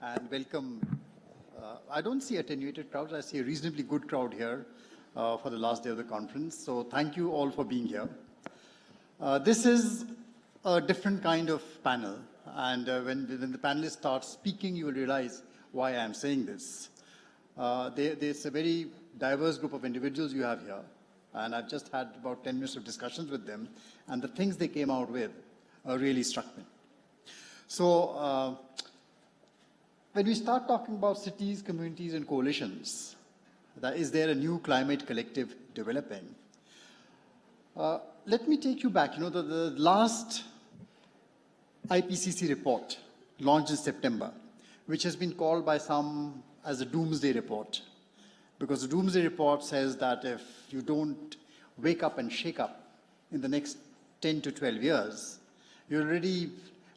and welcome. I don't see attenuated crowds. I see a reasonably good crowd here for the last day of the conference. So thank you all for being here. This is a different kind of panel. And when the panelists start speaking, you will realize why I am saying this. There's a very diverse group of individuals you have here. And I've just had about 10 minutes of discussions with them. And the things they came out with really struck me. So when we start talking about cities, communities, and coalitions, is there a new climate collective developing? Let me take you back. You know, the last IPCC report launched in September, which has been called by some as a doomsday report, because the doomsday report says that if you don't wake up and shake up in the next 10 to 12 years, you're already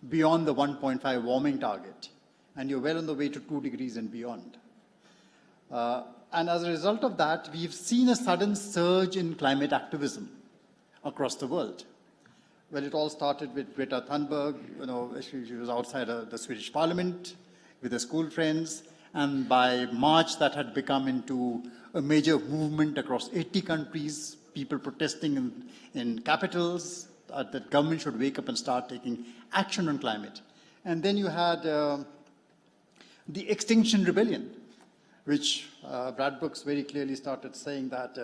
beyond the 1.5 warming target, and you're well on the way to 2 degrees and beyond. And as a result of that, we've seen a sudden surge in climate activism across the world. Well, it all started with Greta Thunberg. You know, she was outside the Swedish Parliament with her school friends, and by March, that had become into a major movement across 80 countries, people protesting in capitals, that government should wake up and start taking action on climate. And then you had the Extinction Rebellion, which Brad Brooks very clearly started saying that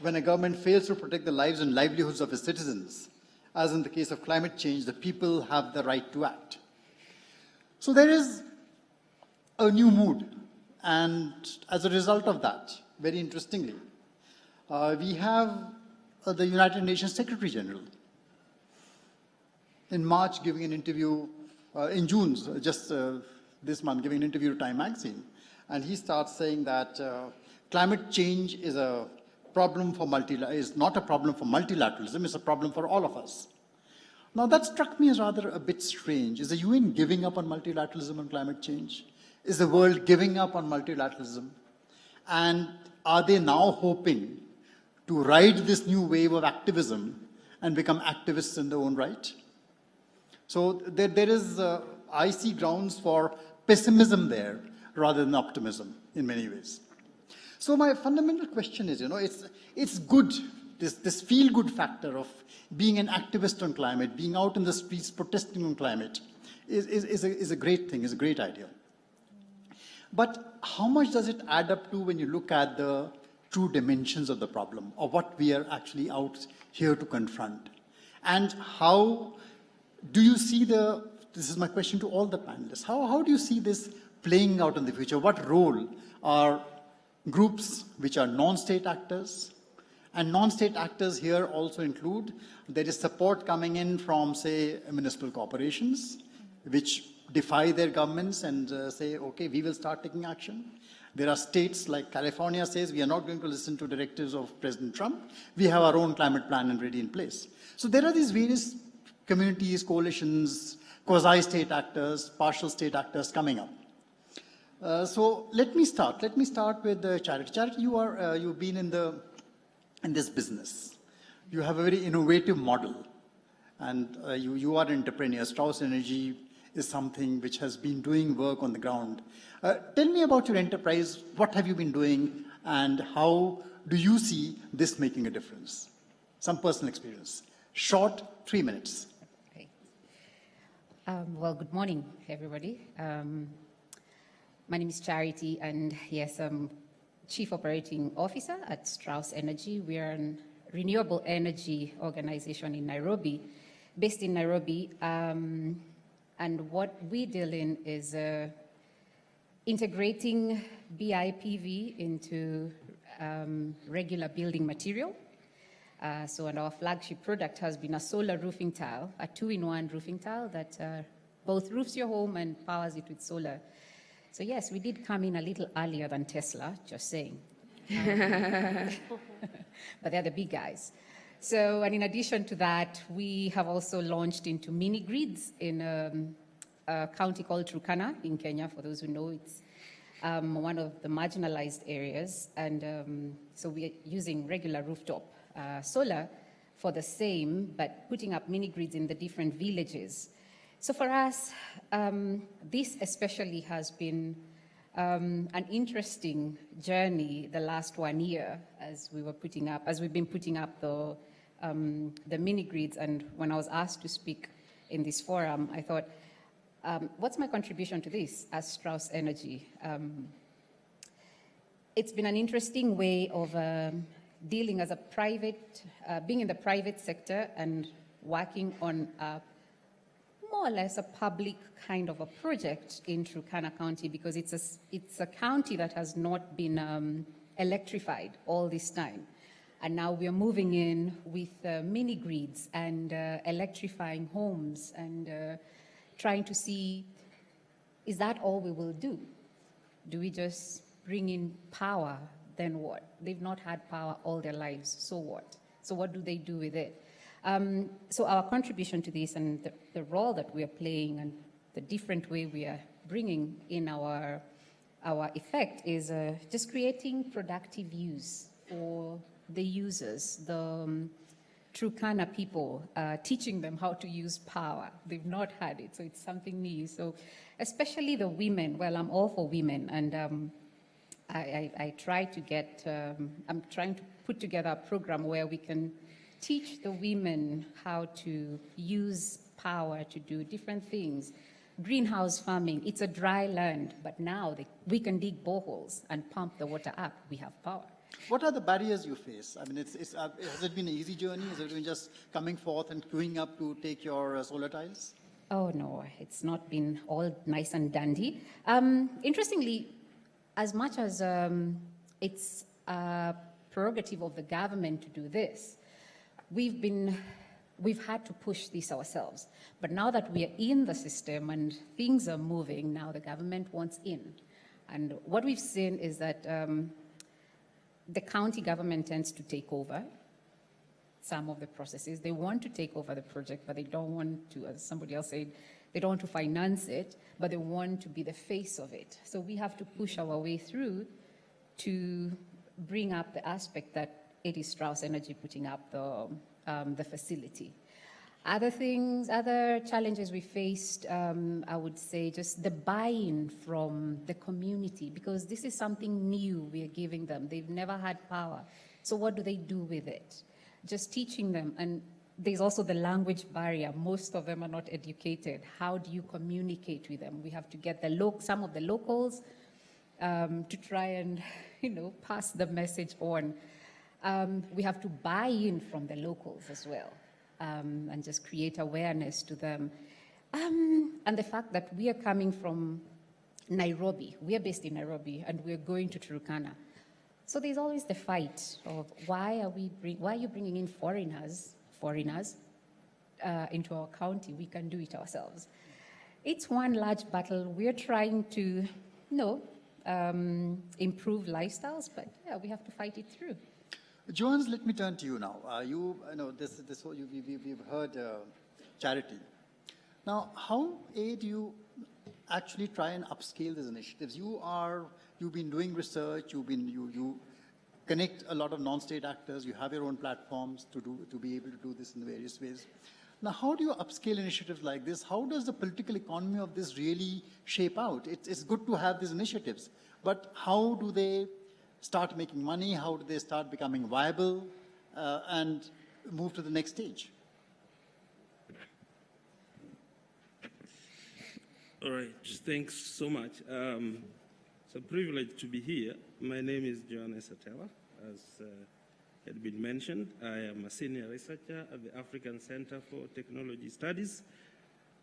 when a government fails to protect the lives and livelihoods of its citizens, as in the case of climate change, the people have the right to act. So there is a new mood. And as a result of that, very interestingly, we have the United Nations Secretary General in March giving an interview, in June, just this month, giving an interview to Time magazine. And he starts saying that climate change is a problem for is not a problem for multilateralism, it's a problem for all of us. Now that struck me as rather a bit strange. Is the UN giving up on multilateralism and climate change? Is the world giving up on multilateralism? And are they now hoping to ride this new wave of activism and become activists in their own right? So there is, I see grounds for pessimism there rather than optimism in many ways. So my fundamental question is, you know, it's good, this feel-good factor of being an activist on climate, being out in the streets protesting on climate is a great thing, is a great idea. But how much does it add up to when you look at the true dimensions of the problem, or what we are actually out here to confront? And how do you see this is my question to all the panelists, how do you see this playing out in the future? What role are groups which are non-state actors? And non-state actors here also include, there is support coming in from, say, municipal corporations, which defy their governments and say, okay, we will start taking action. There are states like California says, we are not going to listen to directives of President Trump. We have our own climate plan already in place. So there are these various communities, coalitions, quasi-state actors, partial state actors coming up. So let me start. Let me start with Charity. Charity, you've been in this business. You have a very innovative model, and you are an entrepreneur. Strauss Energy is something which has been doing work on the ground. Tell me about your enterprise. What have you been doing, and how do you see this making a difference? Some personal experience. Short, 3 minutes. Okay. Well, good morning, everybody. My name is Charity, and yes, I'm Chief Operating Officer at Strauss Energy. We are a renewable energy organization in Nairobi, based in Nairobi. And what we deal in is integrating BIPV into regular building material. And our flagship product has been a solar roofing tile, a 2-in-1 roofing tile that both roofs your home and powers it with solar. So yes, we did come in a little earlier than Tesla, just saying. But they're the big guys. So, and in addition to that, we have also launched into mini grids in a county called Turkana in Kenya. For those who know, it's one of the marginalized areas. And so we are using regular rooftop solar for the same, but putting up mini grids in the different villages. So for us, this especially has been an interesting journey the last 1 year as we've been putting up the mini grids. And when I was asked to speak in this forum, I thought, what's my contribution to this as Strauss Energy? It's been an interesting way of dealing as a being in the private sector and working on more or less a public kind of a project in Turkana County, because it's a county that has not been electrified all this time. And now we are moving in with mini grids and electrifying homes and trying to see, is that all we will do? Do we just bring in power? Then what? They've not had power all their lives, so what? So what do they do with it? So our contribution to this and the role that we are playing and the different way we are bringing in our effect is just creating productive use for the users, the Turkana people, teaching them how to use power. They've not had it, so it's something new. So especially the women, well, I'm all for women, and I try to get, I'm trying to put together a program where we can teach the women how to use power to do different things. Greenhouse farming, it's a dry land, but now we can dig boreholes and pump the water up. We have power. What are the barriers you face? I mean, has it been an easy journey? Has it been just coming forth and queuing up to take your solar tiles? Oh, no, it's not been all nice and dandy. Interestingly, as much as it's a prerogative of the government to do this, we've had to push this ourselves. But now that we are in the system and things are moving, now the government wants in. And what we've seen is that the county government tends to take over some of the processes. They want to take over the project, but they don't want to, as somebody else said, they don't want to finance it, but they want to be the face of it. So we have to push our way through to bring up the aspect that it is Strauss Energy putting up the facility. Other things, other challenges we faced, I would say just the buy-in from the community, because this is something new we are giving them. They've never had power. So what do they do with it? Just teaching them. And there's also the language barrier. Most of them are not educated. How do you communicate with them? We have to get some of the locals to try and, pass the message on. We have to buy in from the locals as well. And just create awareness to them. And the fact that we are coming from Nairobi, we are based in Nairobi, and we're going to Turkana. So there's always the fight of why are you bringing in foreigners into our county? We can do it ourselves. It's one large battle. We're trying to, improve lifestyles, but yeah, we have to fight it through. Johannes, let me turn to you now. We've heard charity. Now, how do you actually try and upscale these initiatives? You've been doing research. You connect a lot of non-state actors. You have your own platforms to be able to do this in various ways. Now, how do you upscale initiatives like this? How does the political economy of this really shape out? It's good to have these initiatives, but how do they start making money? How do they start becoming viable and move to the next stage? All right, thanks so much. It's a privilege to be here. My name is Johannes Satella, as had been mentioned. I am a senior researcher at the African Center for Technology Studies.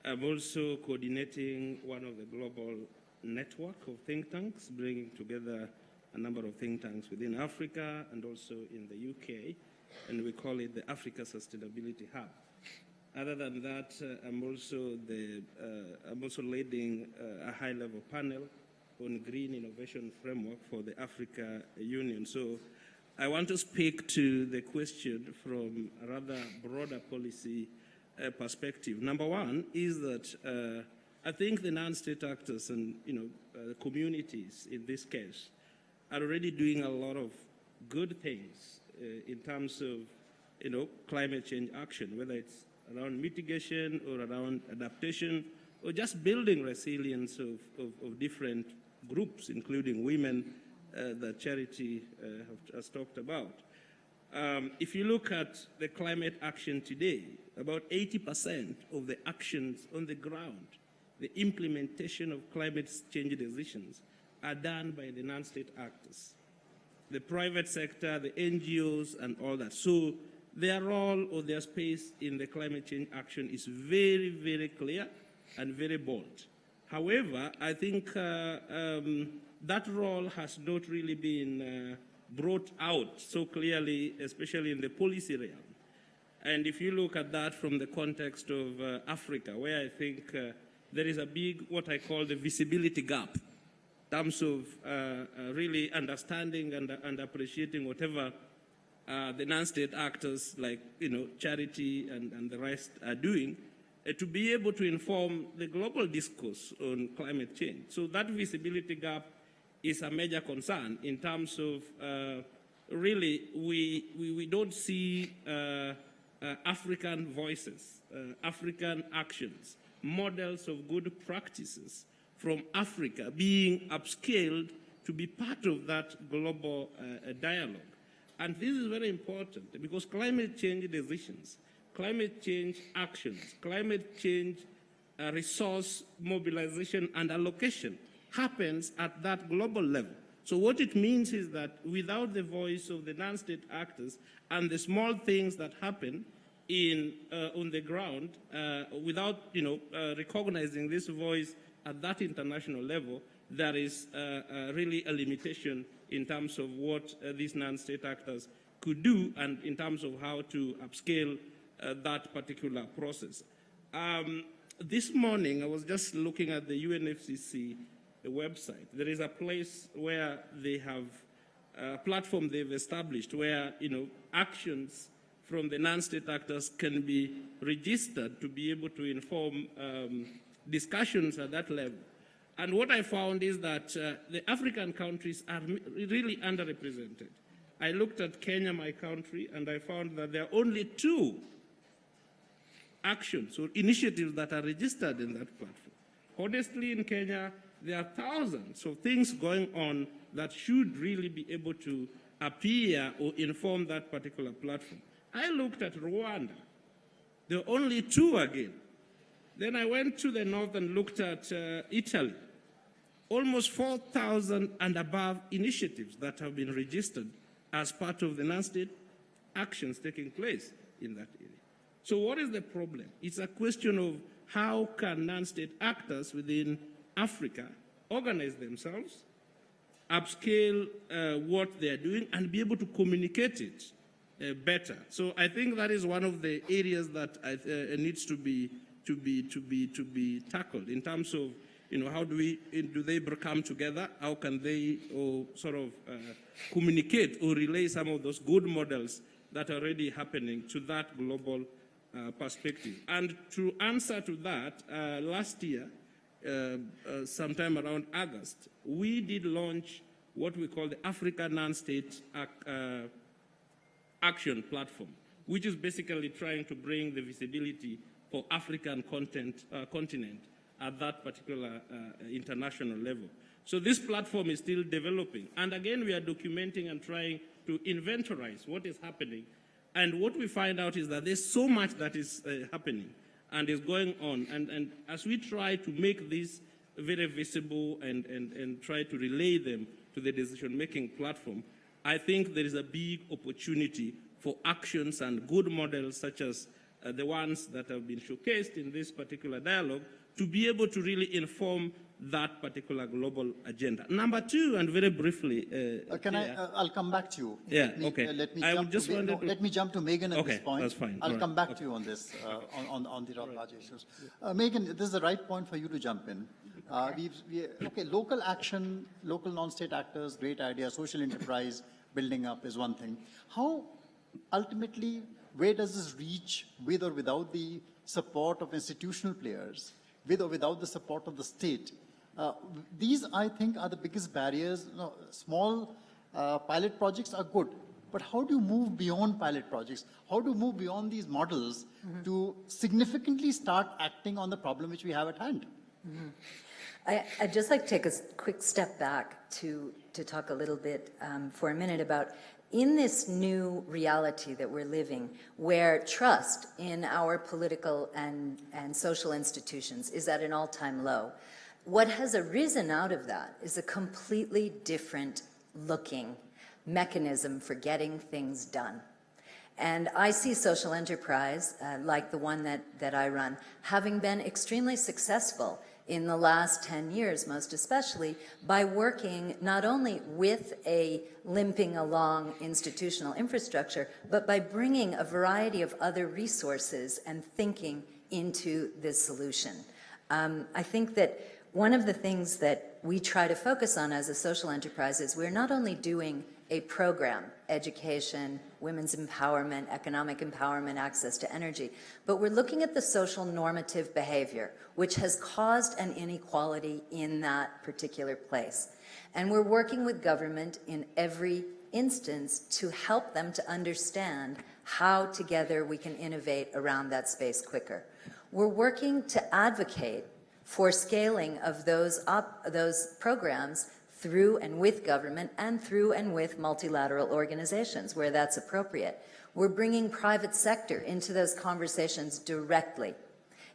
I'm also coordinating one of the global network of think tanks, bringing together a number of think tanks within Africa and also in the UK, and we call it the Africa Sustainability Hub. Other than that, I'm also leading a high-level panel on green innovation framework for the Africa Union. So I want to speak to the question from a rather broader policy perspective. Number one is that I think the non-state actors and communities in this case are already doing a lot of good things in terms of climate change action, whether it's around mitigation or around adaptation or just building resilience of different groups, including women that Charity has talked about. If you look at the climate action today, about 80% of the actions on the ground, the implementation of climate change decisions, are done by the non-state actors, the private sector, the NGOs, and all that. So their role or their space in the climate change action is very, very clear and very bold. However, I think that role has not really been brought out so clearly, especially in the policy realm. And if you look at that from the context of Africa, where I think there is a big, what I call the visibility gap, in terms of really understanding and appreciating whatever the non-state actors like, Charity and the rest are doing, to be able to inform the global discourse on climate change. So that visibility gap is a major concern in terms of really we don't see African voices, African actions, models of good practices from Africa being upscaled to be part of that global dialogue. And this is very important because climate change decisions, climate change actions, climate change resource mobilization and allocation happens at that global level. So what it means is that without the voice of the non-state actors and the small things that happen on the ground, without recognizing this voice at that international level, there is really a limitation in terms of what these non-state actors could do and in terms of how to upscale that particular process. This morning, I was just looking at the UNFCCC website. There is a place where they have a platform they've established where actions from the non-state actors can be registered to be able to inform discussions at that level. And what I found is that the African countries are really underrepresented. I looked at Kenya, my country, and I found that there are only 2 actions or initiatives that are registered in that platform. Honestly, in Kenya, there are thousands of things going on that should really be able to appear or inform that particular platform. I looked at Rwanda. There are only 2 again. Then I went to the north and looked at Italy. Almost 4,000 and above initiatives that have been registered as part of the non-state actions taking place in that area. So what is the problem? It's a question of how can non-state actors within Africa organize themselves, upscale what they're doing, and be able to communicate it better. So I think that is one of the areas that needs to be tackled in terms of how do they come together? How can they sort of communicate or relay some of those good models that are already happening to that global perspective? And to answer to that, last year, sometime around August, we did launch what we call the Africa Non-State Action Platform, which is basically trying to bring the visibility for African continent at that particular international level. So this platform is still developing. And again, we are documenting and trying to inventorize what is happening. And what we find out is that there's so much that is happening and is going on. And as we try to make this very visible and try to relay them to the decision-making platform, I think there is a big opportunity for actions and good models such as the ones that have been showcased in this particular dialogue to be able to really inform that particular global agenda. Number 2, and very briefly... I'll come back to you. Yeah, okay. Let me jump to Megan at this point. That's fine. I'll come back to you on this, on the large issues. Megan, this is the right point for you to jump in. Local action, local non-state actors, great idea, social enterprise building up is one thing. How, ultimately, where does this reach with or without the support of institutional players, with or without the support of the state? These, I think, are the biggest barriers. Small pilot projects are good, but how do you move beyond pilot projects? How do you move beyond these models to significantly start acting on the problem which we have at hand. I'd just like to take a quick step back to talk a little bit for a minute about in this new reality that we're living, where trust in our political and social institutions is at an all-time low. What has arisen out of that is a completely different looking mechanism for getting things done. And I see social enterprise, like the one that I run, having been extremely successful in the last 10 years, most especially, by working not only with a limping along institutional infrastructure, but by bringing a variety of other resources and thinking into this solution. I think that one of the things that we try to focus on as a social enterprise is we're not only doing a program, education, women's empowerment, economic empowerment, access to energy, but we're looking at the social normative behavior, which has caused an inequality in that particular place. And we're working with government in every instance to help them to understand how together we can innovate around that space quicker. We're working to advocate for scaling of those programs through and with government and through and with multilateral organizations where that's appropriate. We're bringing private sector into those conversations directly,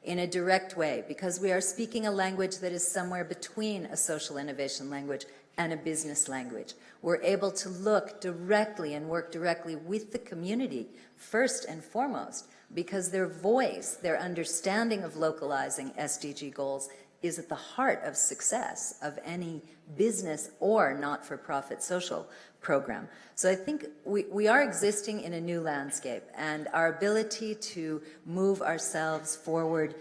in a direct way, because we are speaking a language that is somewhere between a social innovation language and a business language. We're able to look directly and work directly with the community, first and foremost, because their voice, their understanding of localizing SDG goals is at the heart of success of any business or not-for-profit social program. So I think we are existing in a new landscape, and our ability to move ourselves forward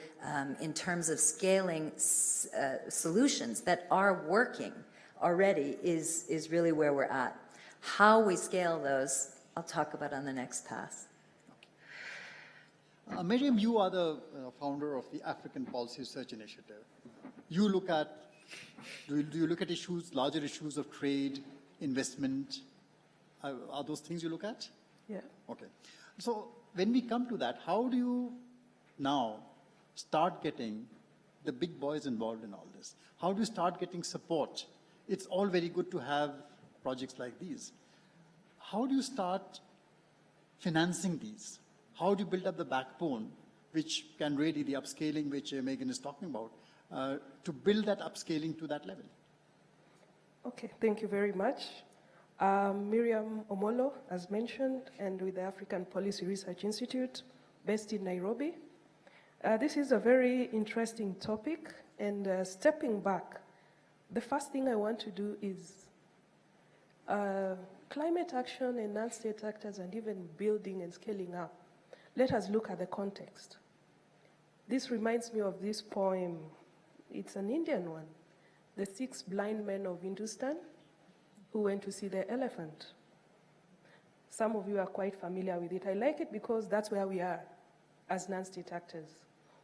in terms of scaling solutions that are working already is really where we're at. How we scale those, I'll talk about on the next pass. Miriam, you are the founder of the African Policy Research Initiative. You look at, do you look at issues, larger issues of trade, investment? Are those things you look at? Yeah. Okay. So when we come to that, how do you now start getting the big boys involved in all this? How do you start getting support? It's all very good to have projects like these. How do you start financing these? How do you build up the backbone, which can really, the upscaling which Megan is talking about, to build that upscaling to that level? Okay, thank you very much. Miriam Omolo, as mentioned, and with the African Policy Research Institute, based in Nairobi. This is a very interesting topic, and stepping back, the first thing I want to do is climate action and non-state actors and even building and scaling up. Let us look at the context. This reminds me of this poem. It's an Indian one. The 6 blind men of Hindustan who went to see the elephant. Some of you are quite familiar with it. I like it because that's where we are as non-state actors.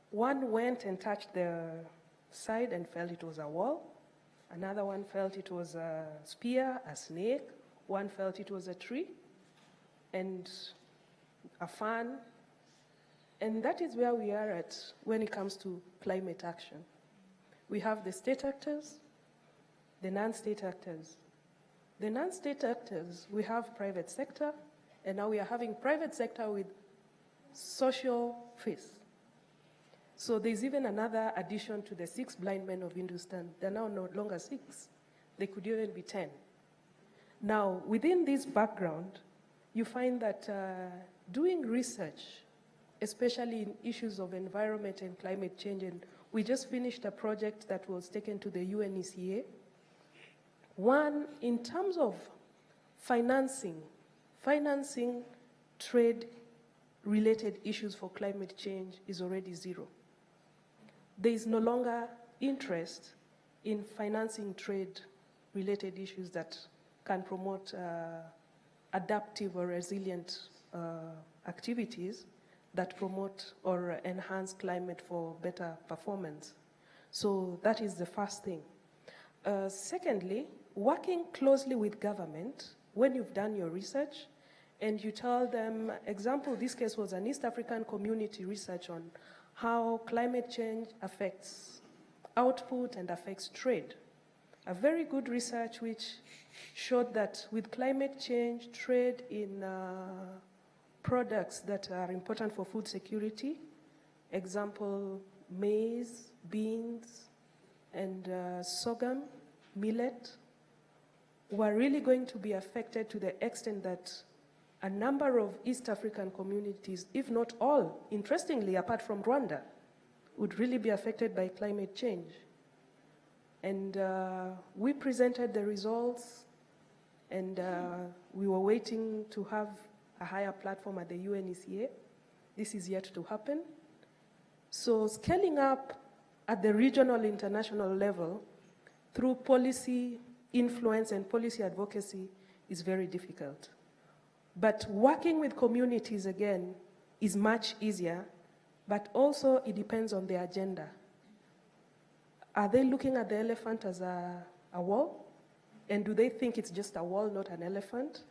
One went and touched the side and felt it was a wall. Another one felt it was a spear, a snake. One felt it was a tree and a fan. And that is where we are at when it comes to climate action. We have the state actors, the non-state actors. The non-state actors, we have private sector, and now we are having private sector with social face. So there's even another addition to the 6 blind men of Hindustan. They're now no longer 6. They could even be 10. Now, within this background, you find that doing research, especially in issues of environment and climate change, and we just finished a project that was taken to the UNECA. One, in terms of financing trade-related issues for climate change is already zero. There is no longer interest in financing trade-related issues that can promote adaptive or resilient activities that promote or enhance climate for better performance. So that is the first thing. Secondly, working closely with government when you've done your research and you tell them, example, this case was an East African community research on how climate change affects output and affects trade. A very good research which showed that with climate change, trade in products that are important for food security, example, maize, beans, and sorghum, millet, were really going to be affected to the extent that a number of East African communities, if not all, interestingly, apart from Rwanda, would really be affected by climate change. And we presented the results, and we were waiting to have a higher platform at the UNECA. This is yet to happen. So scaling up at the regional, international level through policy influence and policy advocacy is very difficult. But working with communities, again, is much easier, but also it depends on the agenda. Are they looking at the elephant as a wall? And do they think it's just a wall, not an elephant?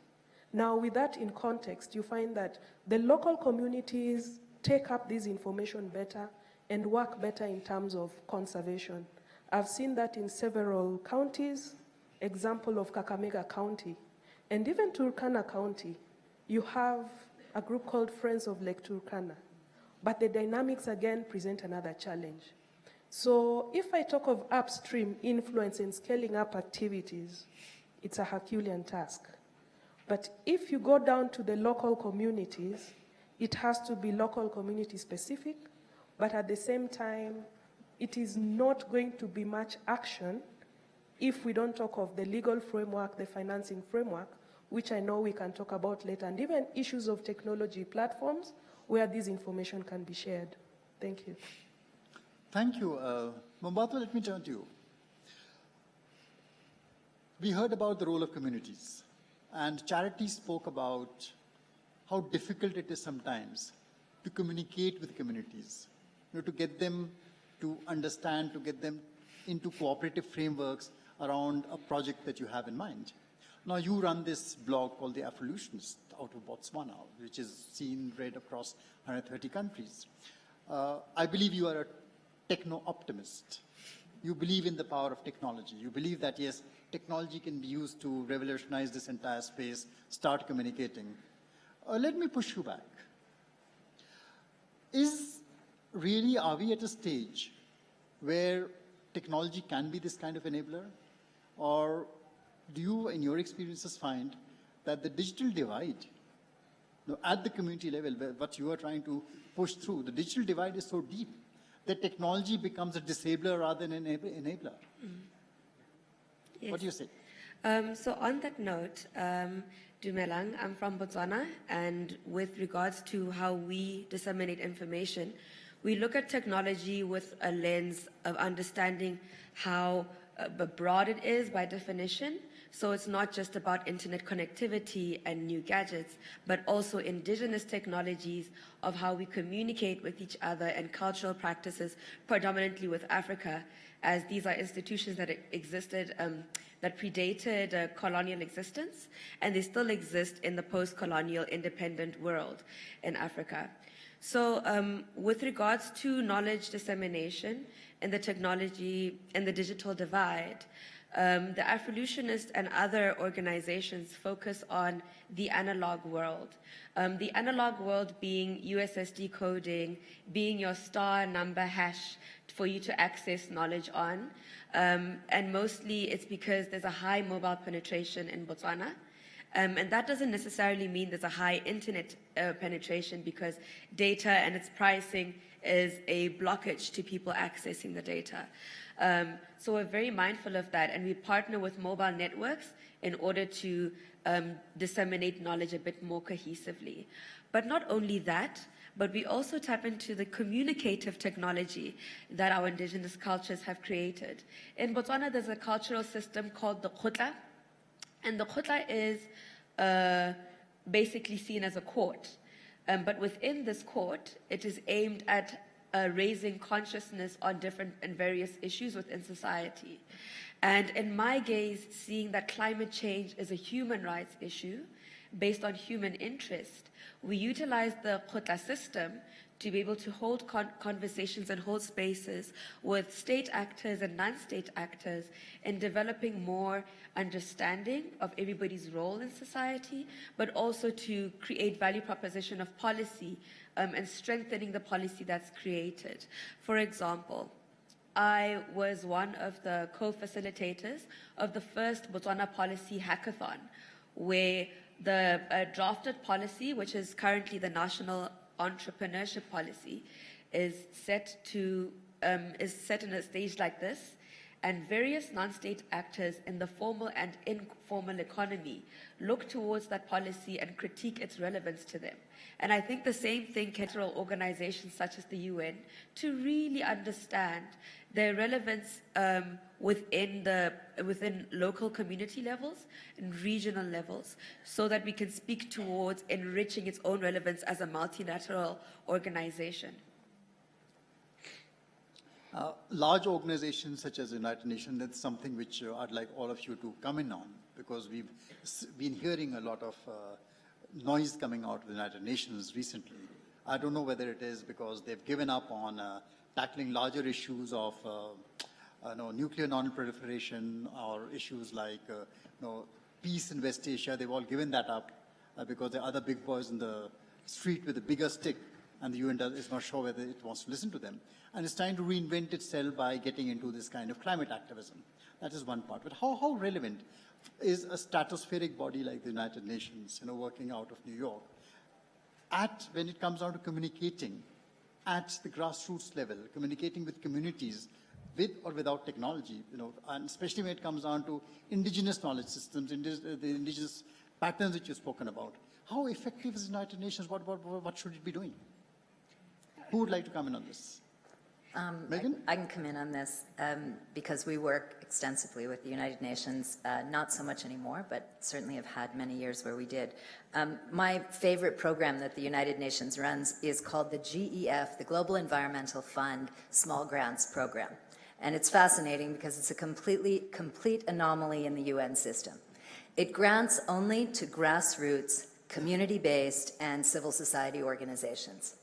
Now, with that in context, you find that the local communities take up this information better and work better in terms of conservation. I've seen that in several counties, example of Kakamega County, and even Turkana County. You have a group called Friends of Lake Turkana, but the dynamics again present another challenge. So if I talk of upstream influence in scaling up activities, it's a Herculean task. But if you go down to the local communities, it has to be local community specific, but at the same time, it is not going to be much action if we don't talk of the legal framework, the financing framework, which I know we can talk about later, and even issues of technology platforms where this information can be shared. Thank you. Thank you. Mombato, let me turn to you. We heard about the role of communities, and Charity spoke about how difficult it is sometimes to communicate with communities, to get them to understand, to get them into cooperative frameworks around a project that you have in mind. Now, you run this blog called The Afrovolutionist out of Botswana, which is seen read across 130 countries. I believe you are a techno-optimist. You believe in the power of technology. You believe that, yes, technology can be used to revolutionize this entire space, start communicating. Let me push you back. Are we at a stage where technology can be this kind of enabler? Or do you, in your experiences, find that the digital divide, at the community level, what you are trying to push through, the digital divide is so deep that technology becomes a disabler rather than an enabler? Yes. What do you say? So on that note, Dumelang, I'm from Botswana, and with regards to how we disseminate information, we look at technology with a lens of understanding how broad it is by definition. So it's not just about internet connectivity and new gadgets, but also indigenous technologies of how we communicate with each other and cultural practices, predominantly with Africa, as these are institutions that existed, that predated colonial existence, and they still exist in the post-colonial independent world in Africa. So with regards to knowledge dissemination and the technology and the digital divide, the Afrovolutionists and other organizations focus on the analog world. The analog world being USSD coding, being your star number hash for you to access knowledge on. And mostly it's because there's a high mobile penetration in Botswana. And that doesn't necessarily mean there's a high internet penetration, because data and its pricing is a blockage to people accessing the data. So we're very mindful of that, and we partner with mobile networks in order to disseminate knowledge a bit more cohesively. But not only that, but we also tap into the communicative technology that our indigenous cultures have created. In Botswana, there's a cultural system called the khotla, and the khotla is basically seen as a court. But within this court, it is aimed at raising consciousness on different and various issues within society. And in my gaze, seeing that climate change is a human rights issue, based on human interest. We utilize the Khotla system to be able to hold conversations and hold spaces with state actors and non-state actors in developing more understanding of everybody's role in society, but also to create value proposition of policy and strengthening the policy that's created. For example, I was one of the co-facilitators of the first Botswana Policy Hackathon, where the drafted policy, which is currently the National Entrepreneurship Policy, is set in a stage like this, and various non-state actors in the formal and informal economy look towards that policy and critique its relevance to them. And I think the same thing can cultural organizations such as the UN to really understand their relevance within local community levels and regional levels, so that we can speak towards enriching its own relevance as a multilateral organization. Large organizations such as the United Nations, that's something which I'd like all of you to come in on, because we've been hearing a lot of noise coming out of the United Nations recently. I don't know whether it is because they've given up on tackling larger issues of nuclear non-proliferation, or issues like peace in West Asia. They've all given that up because there are other big boys in the street with a bigger stick, and the UN is not sure whether it wants to listen to them. And it's trying to reinvent itself by getting into this kind of climate activism. That is one part. But how relevant is a stratospheric body like the United Nations, working out of New York, when it comes down to communicating at the grassroots level, communicating with communities, with or without technology, and especially when it comes down to indigenous knowledge systems, the indigenous patterns that you've spoken about. How effective is the United Nations? What should it be doing? Who would like to come in on this? Megan? I can come in on this because we work extensively with the United Nations, not so much anymore, but certainly have had many years where we did. My favorite program that the United Nations runs is called the GEF, the Global Environmental Fund Small Grants Program. And it's fascinating because it's a complete anomaly in the UN system. It grants only to grassroots, community-based, and civil society organizations.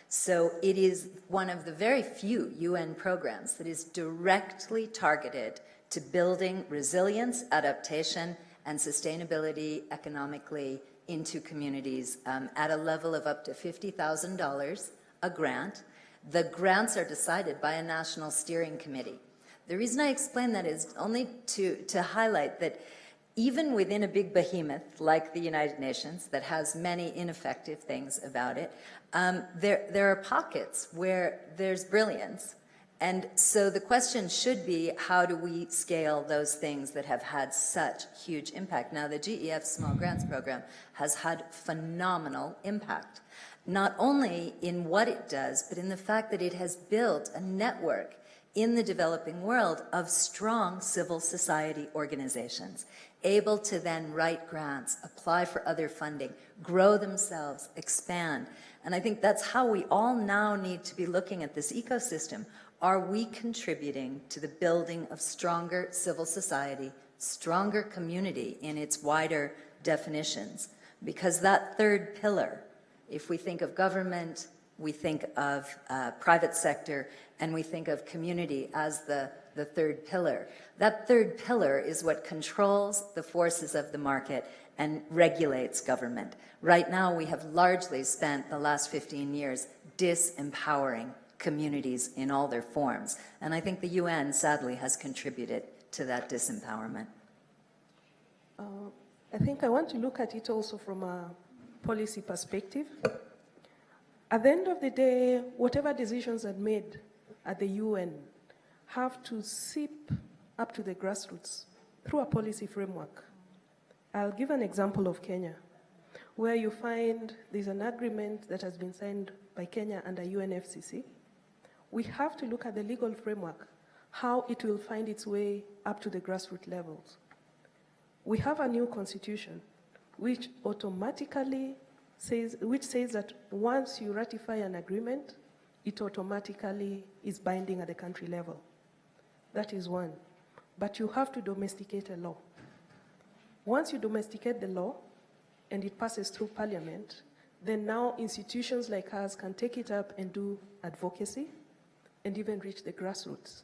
So it is one of the very few UN programs that is directly targeted to building resilience, adaptation, and sustainability economically into communities at a level of up to $50,000 a grant. The grants are decided by a national steering committee. The reason I explain that is only to highlight that even within a big behemoth like the United Nations that has many ineffective things about it, there are pockets where there's brilliance. And so the question should be, how do we scale those things that have had such huge impact? Now, the GEF Small Grants Program has had phenomenal impact, not only in what it does, but in the fact that it has built a network in the developing world of strong civil society organizations, able to then write grants, apply for other funding, grow themselves, expand. And I think that's how we all now need to be looking at this ecosystem. Are we contributing to the building of stronger civil society, stronger community in its wider definitions? Because that third pillar, if we think of government, we think of private sector, and we think of community as the third pillar. That third pillar is what controls the forces of the market and regulates government. Right now, we have largely spent the last 15 years disempowering communities in all their forms. And I think the UN, sadly, has contributed to that disempowerment. I think I want to look at it also from a policy perspective. At the end of the day, whatever decisions are made at the UN have to seep up to the grassroots through a policy framework. I'll give an example of Kenya, where you find there's an agreement that has been signed by Kenya under UNFCCC. We have to look at the legal framework, how it will find its way up to the grassroots levels. We have a new constitution, which automatically says that once you ratify an agreement, it automatically is binding at the country level. That is one. But you have to domesticate a law. Once you domesticate the law, and it passes through parliament, then now institutions like ours can take it up and do advocacy and even reach the grassroots.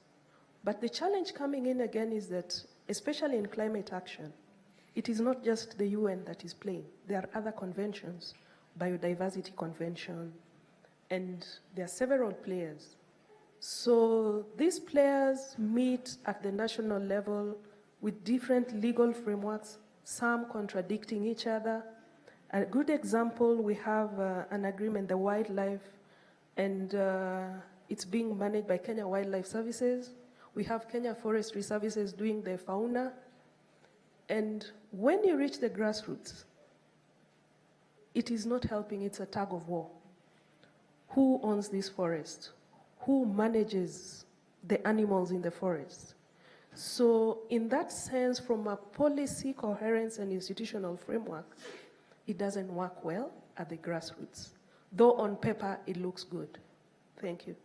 But the challenge coming in again is that, especially in climate action, it is not just the UN that is playing. There are other conventions, Biodiversity Convention, and there are several players. So these players meet at the national level with different legal frameworks, some contradicting each other. A good example, we have an agreement, the wildlife, and it's being managed by Kenya Wildlife Services. We have Kenya Forestry Services doing the fauna. And when you reach the grassroots, it is not helping, it's a tug of war. Who owns this forest? Who manages the animals in the forest? So in that sense, from a policy coherence and institutional framework, it doesn't work well at the grassroots, though on paper it looks good. Thank you.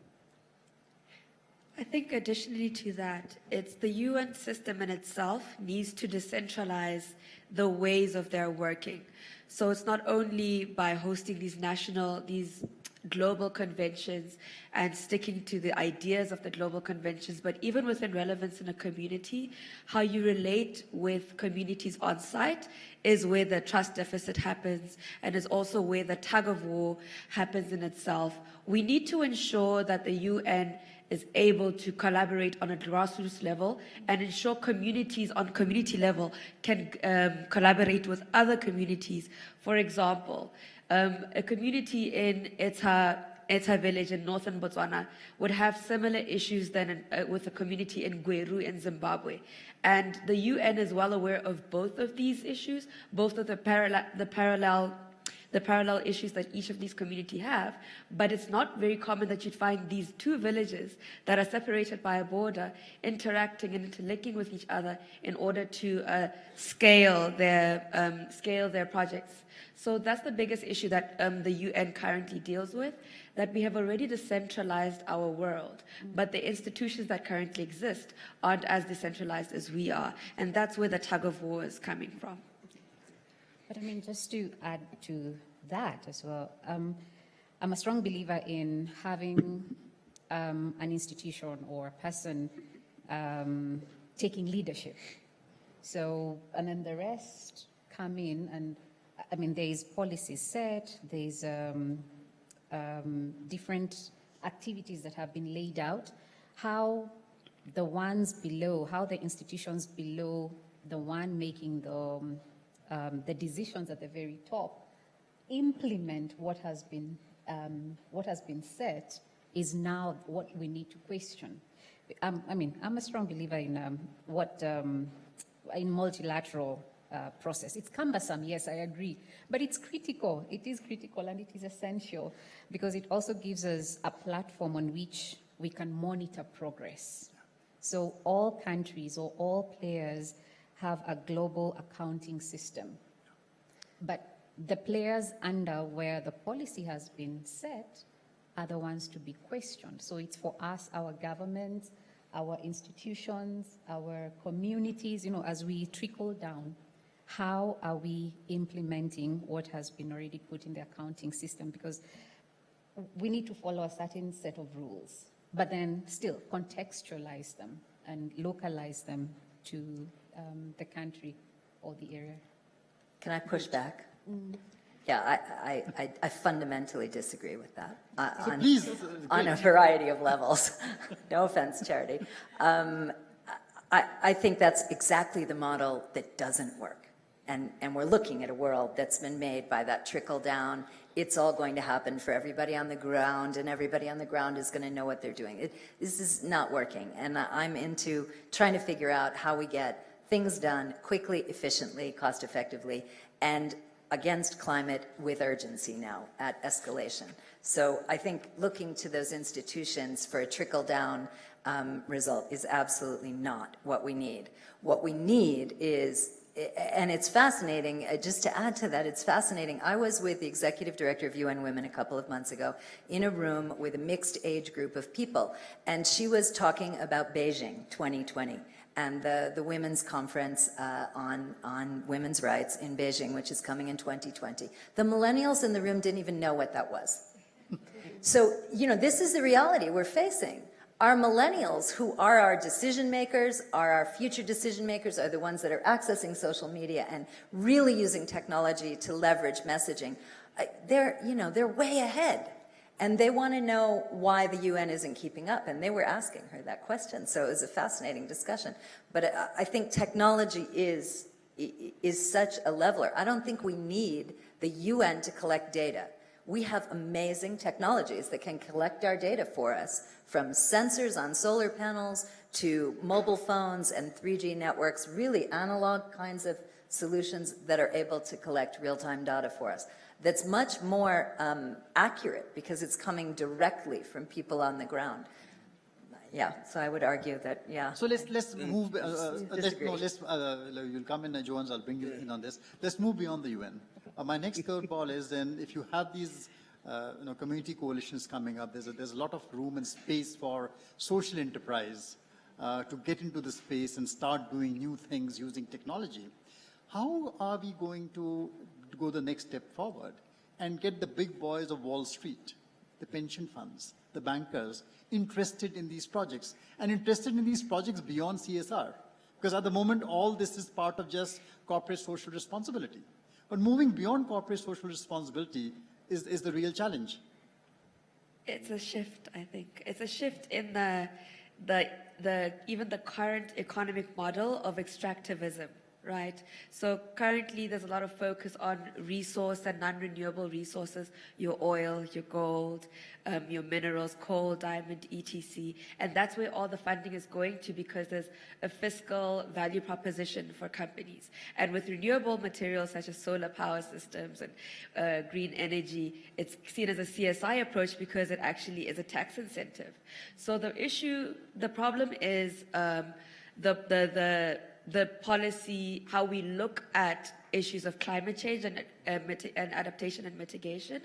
I think additionally to that, it's the UN system in itself needs to decentralize the ways of their working. So it's not only by hosting these global conventions and sticking to the ideas of the global conventions, but even within relevance in a community, how you relate with communities on site is where the trust deficit happens, and is also where the tug of war happens in itself. We need to ensure that the UN is able to collaborate on a grassroots level and ensure communities on community level can collaborate with other communities. For example, a community in Eta village in northern Botswana would have similar issues than with a community in Gweru in Zimbabwe. And the UN is well aware of both of these issues, both of the parallel issues that each of these communities have, but it's not very common that you'd find these two villages that are separated by a border interacting and interlinking with each other in order to scale their projects. So that's the biggest issue that the UN currently deals with, that we have already decentralized our world, but the institutions that currently exist aren't as decentralized as we are, and that's where the tug of war is coming from. But I mean, just to add to that as well, I'm a strong believer in having an institution or a person taking leadership. So, and then the rest come in, and I mean, there's policies set, there's different activities that have been laid out, how the ones below, how the institutions below the one making the decisions at the very top implement what has been set is now what we need to question. I mean, I'm a strong believer in in multilateral process. It's cumbersome, yes, I agree, but it's critical. It is critical and it is essential because it also gives us a platform on which we can monitor progress. So all countries or all players have a global accounting system. But the players under where the policy has been set are the ones to be questioned. So it's for us, our governments, our institutions, our communities, you know, as we trickle down, how are we implementing what has been already put in the accounting system? Because we need to follow a certain set of rules, but then still contextualize them and localize them to the country or the area. Can I push back? Yeah, I fundamentally disagree with that on a variety of levels. No offense, Charity. I think that's exactly the model that doesn't work. And we're looking at a world that's been made by that trickle down. It's all going to happen for everybody on the ground, and everybody on the ground is going to know what they're doing. This is not working, and I'm into trying to figure out how we get things done quickly, efficiently, cost effectively, and against climate with urgency now at escalation. So I think looking to those institutions for a trickle down result is absolutely not what we need. What we need is, and it's fascinating, just to add to that, it's fascinating. I was with the executive director of UN Women a couple of months ago in a room with a mixed age group of people, and she was talking about Beijing 2020 and the women's conference on women's rights in Beijing, which is coming in 2020. The millennials in the room didn't even know what that was. So, this is the reality we're facing. Our millennials, who are our decision makers, are our future decision makers, are the ones that are accessing social media and really using technology to leverage messaging. They're way ahead. And they want to know why the UN isn't keeping up. And they were asking her that question. So it was a fascinating discussion. But I think technology is such a leveler. I don't think we need the UN to collect data. We have amazing technologies that can collect our data for us, from sensors on solar panels to mobile phones and 3G networks, really analog kinds of solutions that are able to collect real-time data for us. That's much more accurate because it's coming directly from people on the ground. Yeah, so I would argue that, yeah. So let's move. You'll come in, Jones. I'll bring you in on this. Let's move beyond the UN. My next curveball is then if you have these, community coalitions coming up, there's a lot of room and space for social enterprise to get into the space and start doing new things using technology. How are we going to go the next step forward and get the big boys of Wall Street, the pension funds, the bankers, interested in these projects and interested in these projects beyond CSR? Because at the moment, all this is part of just corporate social responsibility. But moving beyond corporate social responsibility is the real challenge. It's a shift, I think. It's a shift in even the current economic model of extractivism. Right. So currently there's a lot of focus on resource and non-renewable resources, your oil, your gold, your minerals, coal, diamond, etc. And that's where all the funding is going to because there's a fiscal value proposition for companies. And with renewable materials such as solar power systems and green energy, it's seen as a CSI approach because it actually is a tax incentive. So the problem is the policy, how we look at issues of climate change and adaptation and mitigation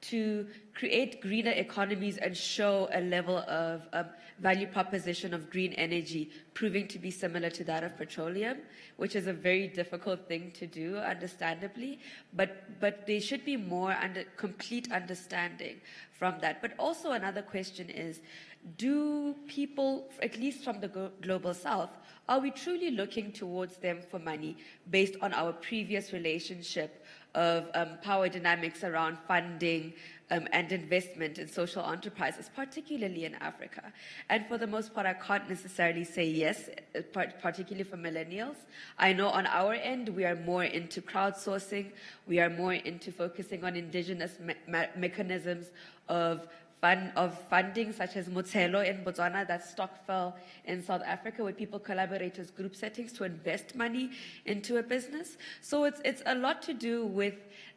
to create greener economies and show a level of value proposition of green energy proving to be similar to that of petroleum, which is a very difficult thing to do, understandably, but there should be more complete understanding from that. But also another question is, do people, at least from the global south, are we truly looking towards them for money based on our previous relationship of power dynamics around funding and investment in social enterprises, particularly in Africa? And for the most part, I can't necessarily say yes, particularly for millennials. I know on our end, we are more into crowdsourcing. We are more into focusing on indigenous mechanisms of funding, such as Motshelo in Botswana, that Stokvel in South Africa, where people collaborate as group settings to invest money into a business. So it's a lot to do with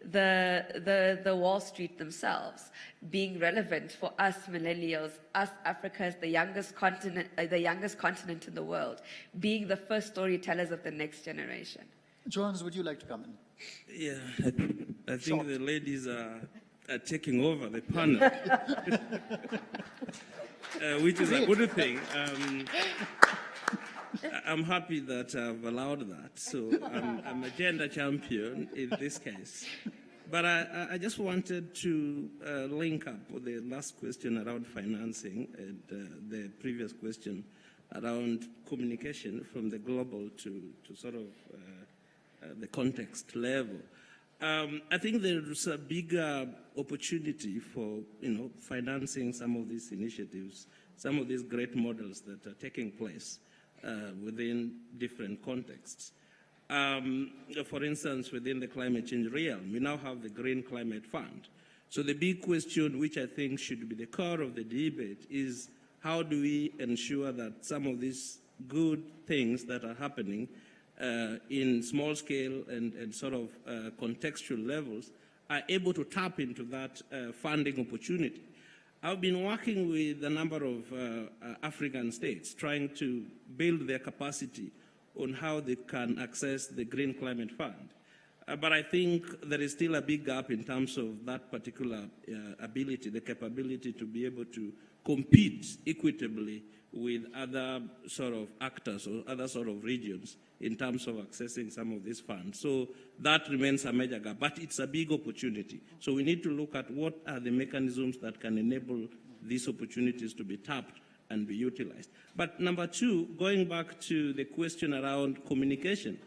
the Wall Street themselves being relevant for us millennials, us Africa as the youngest continent in the world, being the first storytellers of the next generation. Jones, would you like to come in? Yeah, I think the ladies are taking over the panel, which is a good thing. I'm happy that I've allowed that. So I'm a gender champion in this case. But I just wanted to link up with the last question around financing and the previous question around communication from the global to sort of the context level. I think there's a bigger opportunity for, financing some of these initiatives, some of these great models that are taking place within different contexts. For instance, within the climate change realm, we now have the Green Climate Fund. So the big question, which I think should be the core of the debate, is how do we ensure that some of these good things that are happening in small scale and sort of contextual levels are able to tap into that funding opportunity. I've been working with a number of African states trying to build their capacity on how they can access the Green Climate Fund. But I think there is still a big gap in terms of that particular ability, the capability to be able to compete equitably with other sort of actors or other sort of regions in terms of accessing some of these funds. So that remains a major gap, but it's a big opportunity. So we need to look at what are the mechanisms that can enable these opportunities to be tapped and be utilized. But number two, going back to the question around communication,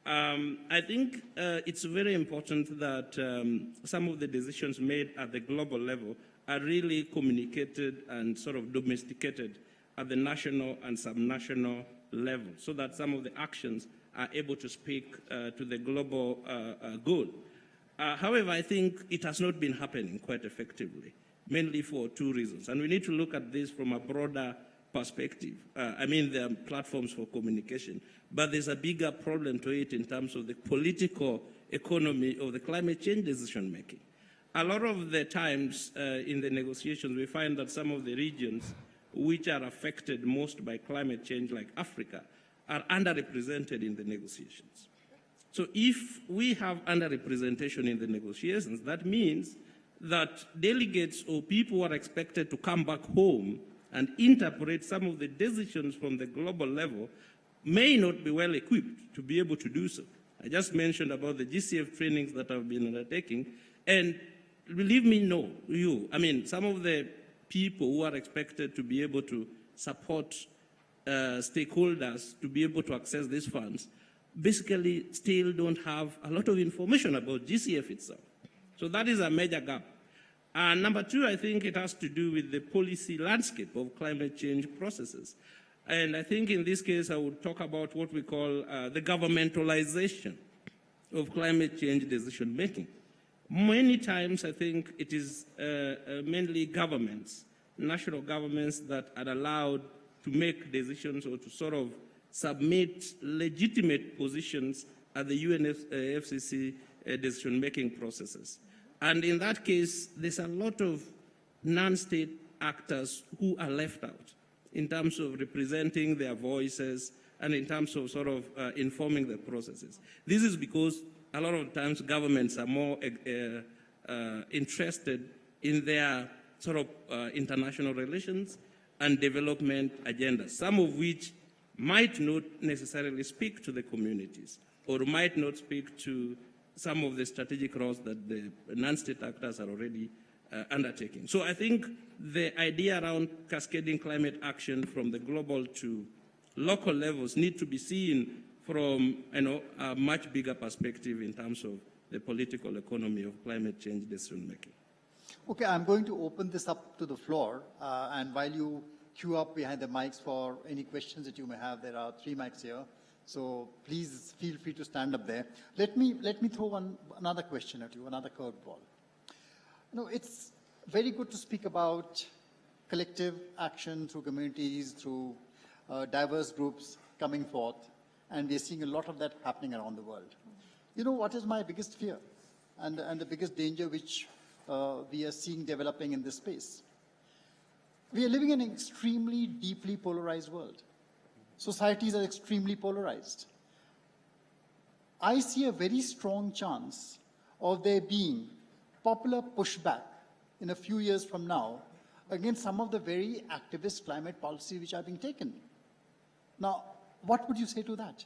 I think it's very important that some of the decisions made at the global level are really communicated and sort of domesticated at the national and subnational level, so that some of the actions are able to speak to the global goal. However, I think it has not been happening quite effectively, mainly for two reasons. And we need to look at this from a broader perspective. I mean, there are platforms for communication, but there's a bigger problem to it in terms of the political economy of the climate change decision making. A lot of the times in the negotiations, we find that some of the regions which are affected most by climate change, like Africa, are underrepresented in the negotiations. So if we have underrepresentation in the negotiations, that means that delegates or people who are expected to come back home and interpret some of the decisions from the global level may not be well equipped to be able to do so. I just mentioned about the GCF trainings that I've been undertaking, and believe me, some of the people who are expected to be able to support stakeholders to be able to access these funds basically still don't have a lot of information about GCF itself. So that is a major gap. And number two, I think it has to do with the policy landscape of climate change processes. And I think in this case, I would talk about what we call the governmentalization of climate change decision making. Many times, I think it is mainly governments, national governments, that are allowed to make decisions or to sort of submit legitimate positions at the UNFCCC decision-making processes. And in that case, there's a lot of non-state actors who are left out in terms of representing their voices and in terms of sort of informing the processes. This is because a lot of times governments are more interested in their sort of international relations and development agendas, some of which might not necessarily speak to the communities or might not speak to some of the strategic roles that the non-state actors are already undertaking. So I think the idea around cascading climate action from the global to local levels need to be seen from a much bigger perspective in terms of the political economy of climate change decision making. Okay, I'm going to open this up to the floor, and while you queue up behind the mics for any questions that you may have, there are 3 mics here, so please feel free to stand up there. Let me throw another question at you, another curveball. It's very good to speak about collective action through communities, through diverse groups coming forth, and we're seeing a lot of that happening around the world. What is my biggest fear and the biggest danger which we are seeing developing in this space? We are living in an extremely deeply polarized world. Societies are extremely polarized. I see a very strong chance of there being popular pushback in a few years from now against some of the very activist climate policies which are being taken. Now, what would you say to that?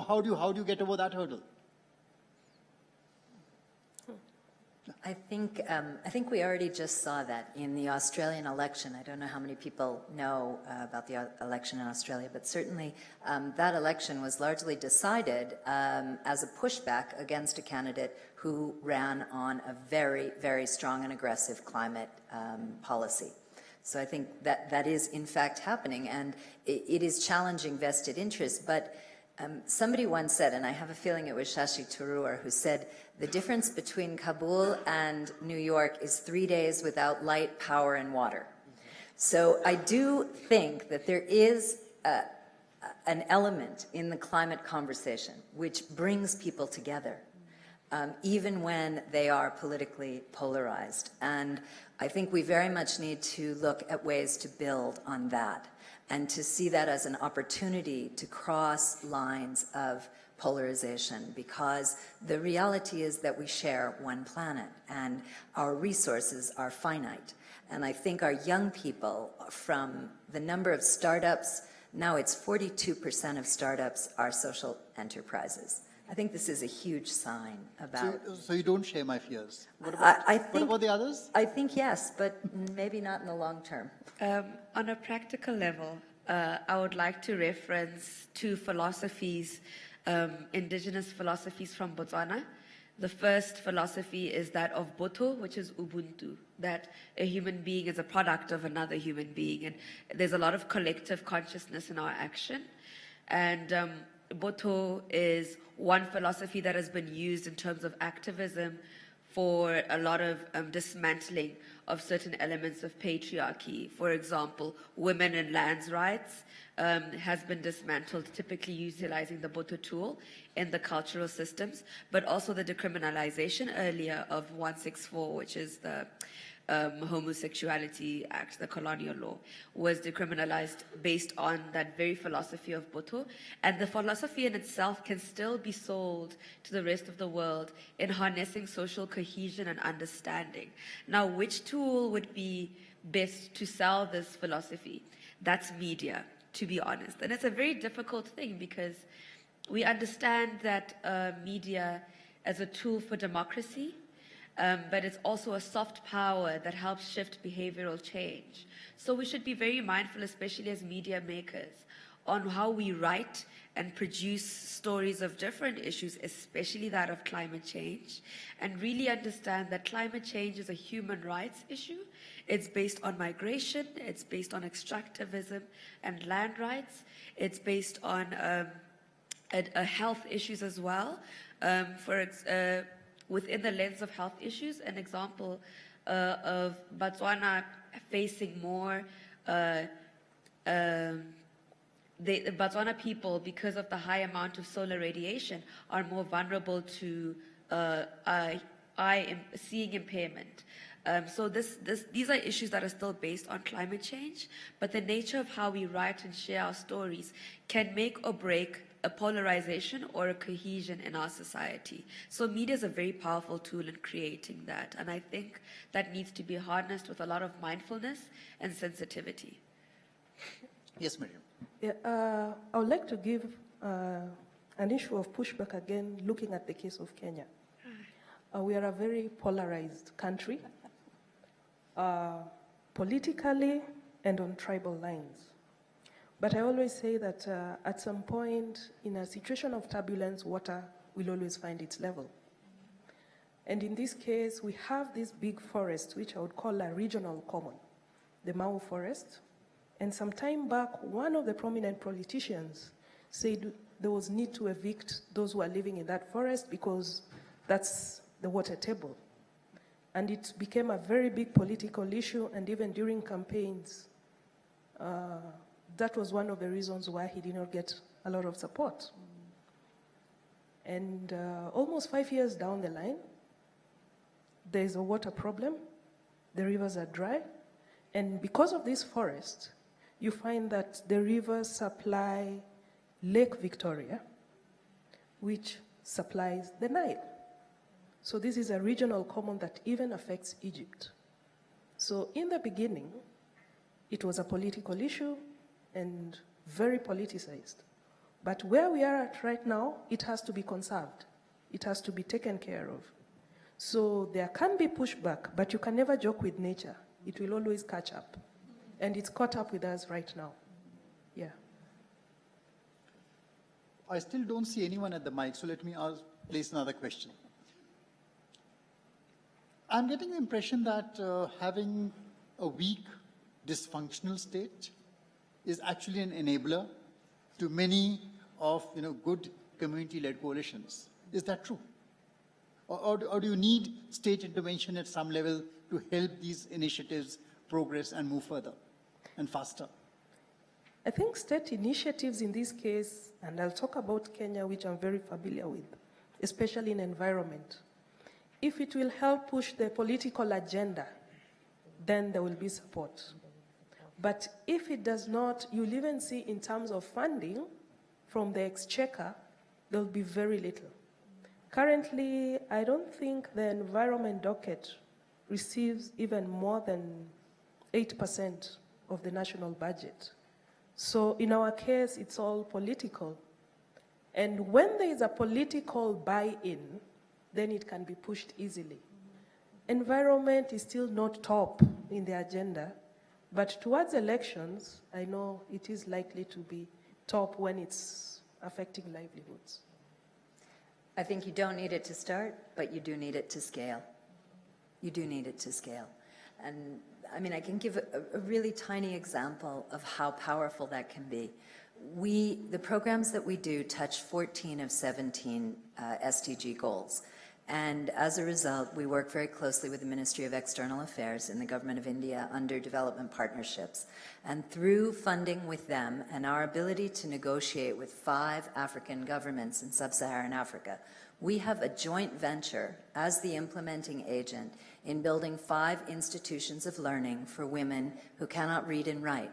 How do you get over that hurdle? I think we already just saw that in the Australian election. I don't know how many people know about the election in Australia, but certainly that election was largely decided as a pushback against a candidate who ran on a very, very strong and aggressive climate policy. So I think that is in fact happening, and it is challenging vested interests. But somebody once said, and I have a feeling it was Shashi Tharoor, who said, the difference between Kabul and New York is 3 days without light, power, and water. So I do think that there is an element in the climate conversation which brings people together, even when they are politically polarized. And I think we very much need to look at ways to build on that and to see that as an opportunity to cross lines of polarization, because the reality is that we share one planet and our resources are finite. And I think our young people, from the number of startups, now it's 42% of startups are social enterprises. I think this is a huge sign about... So you don't share my fears. What what about the others? I think yes, but maybe not in the long term. On a practical level, I would like to reference two philosophies, indigenous philosophies from Botswana. The first philosophy is that of Botho, which is Ubuntu, that a human being is a product of another human being, and there's a lot of collective consciousness in our action. And Botho is one philosophy that has been used in terms of activism for a lot of dismantling of certain elements of patriarchy. For example, women and lands rights has been dismantled, typically utilizing the Botho tool in the cultural systems, but also the decriminalization earlier of 164, which is the Homosexuality Act, the colonial law, was decriminalized based on that very philosophy of Botho. And the philosophy in itself can still be sold to the rest of the world in harnessing social cohesion and understanding. Now, which tool would be best to sell this philosophy? That's media, to be honest. And it's a very difficult thing because we understand that media as a tool for democracy, but it's also a soft power that helps shift behavioral change. So we should be very mindful, especially as media makers, on how we write and produce stories of different issues, especially that of climate change, and really understand that climate change is a human rights issue. It's based on migration, it's based on extractivism and land rights, it's based on health issues as well. Within the lens of health issues, an example of Botswana facing more, the Botswana people, because of the high amount of solar radiation, are more vulnerable to seeing impairment. So these are issues that are still based on climate change, but the nature of how we write and share our stories can make or break a polarization or a cohesion in our society. So media is a very powerful tool in creating that, and I think that needs to be harnessed with a lot of mindfulness and sensitivity. Yes, Miriam. Yeah, I would like to give an issue of pushback again, looking at the case of Kenya. We are a very polarized country, politically and on tribal lines. But I always say that at some point, in a situation of turbulence, water will always find its level. And in this case, we have this big forest, which I would call a regional common, the Mau forest. And some time back, one of the prominent politicians said there was need to evict those who are living in that forest because that's the water table. And it became a very big political issue, and even during campaigns, that was one of the reasons why he did not get a lot of support. And almost 5 years down the line, there's a water problem, the rivers are dry, and because of this forest, you find that the rivers supply Lake Victoria, which supplies the Nile. So this is a regional common that even affects Egypt. So in the beginning, it was a political issue and very politicized. But where we are at right now, it has to be conserved. It has to be taken care of. So there can be pushback, but you can never joke with nature. It will always catch up. And it's caught up with us right now. Yeah. I still don't see anyone at the mic, so let me place another question. I'm getting the impression that having a weak, dysfunctional state is actually an enabler to many of good community-led coalitions. Is that true? Or do you need state intervention at some level to help these initiatives progress and move further and faster? I think state initiatives in this case, and I'll talk about Kenya, which I'm very familiar with, especially in environment. If it will help push the political agenda, then there will be support. But if it does not, you'll even see in terms of funding from the exchequer, there'll be very little. Currently, I don't think the environment docket receives even more than 8% of the national budget. So in our case, it's all political. And when there is a political buy-in, then it can be pushed easily. Environment is still not top in the agenda, but towards elections, I know it is likely to be top when it's affecting livelihoods. I think you don't need it to start, but you do need it to scale. You do need it to scale. And I mean, I can give a really tiny example of how powerful that can be. The programs that we do touch 14 of 17 SDG goals. And as a result, we work very closely with the Ministry of External Affairs in the Government of India under development partnerships. And through funding with them and our ability to negotiate with 5 African governments in sub-Saharan Africa, we have a joint venture as the implementing agent in building 5 institutions of learning for women who cannot read and write.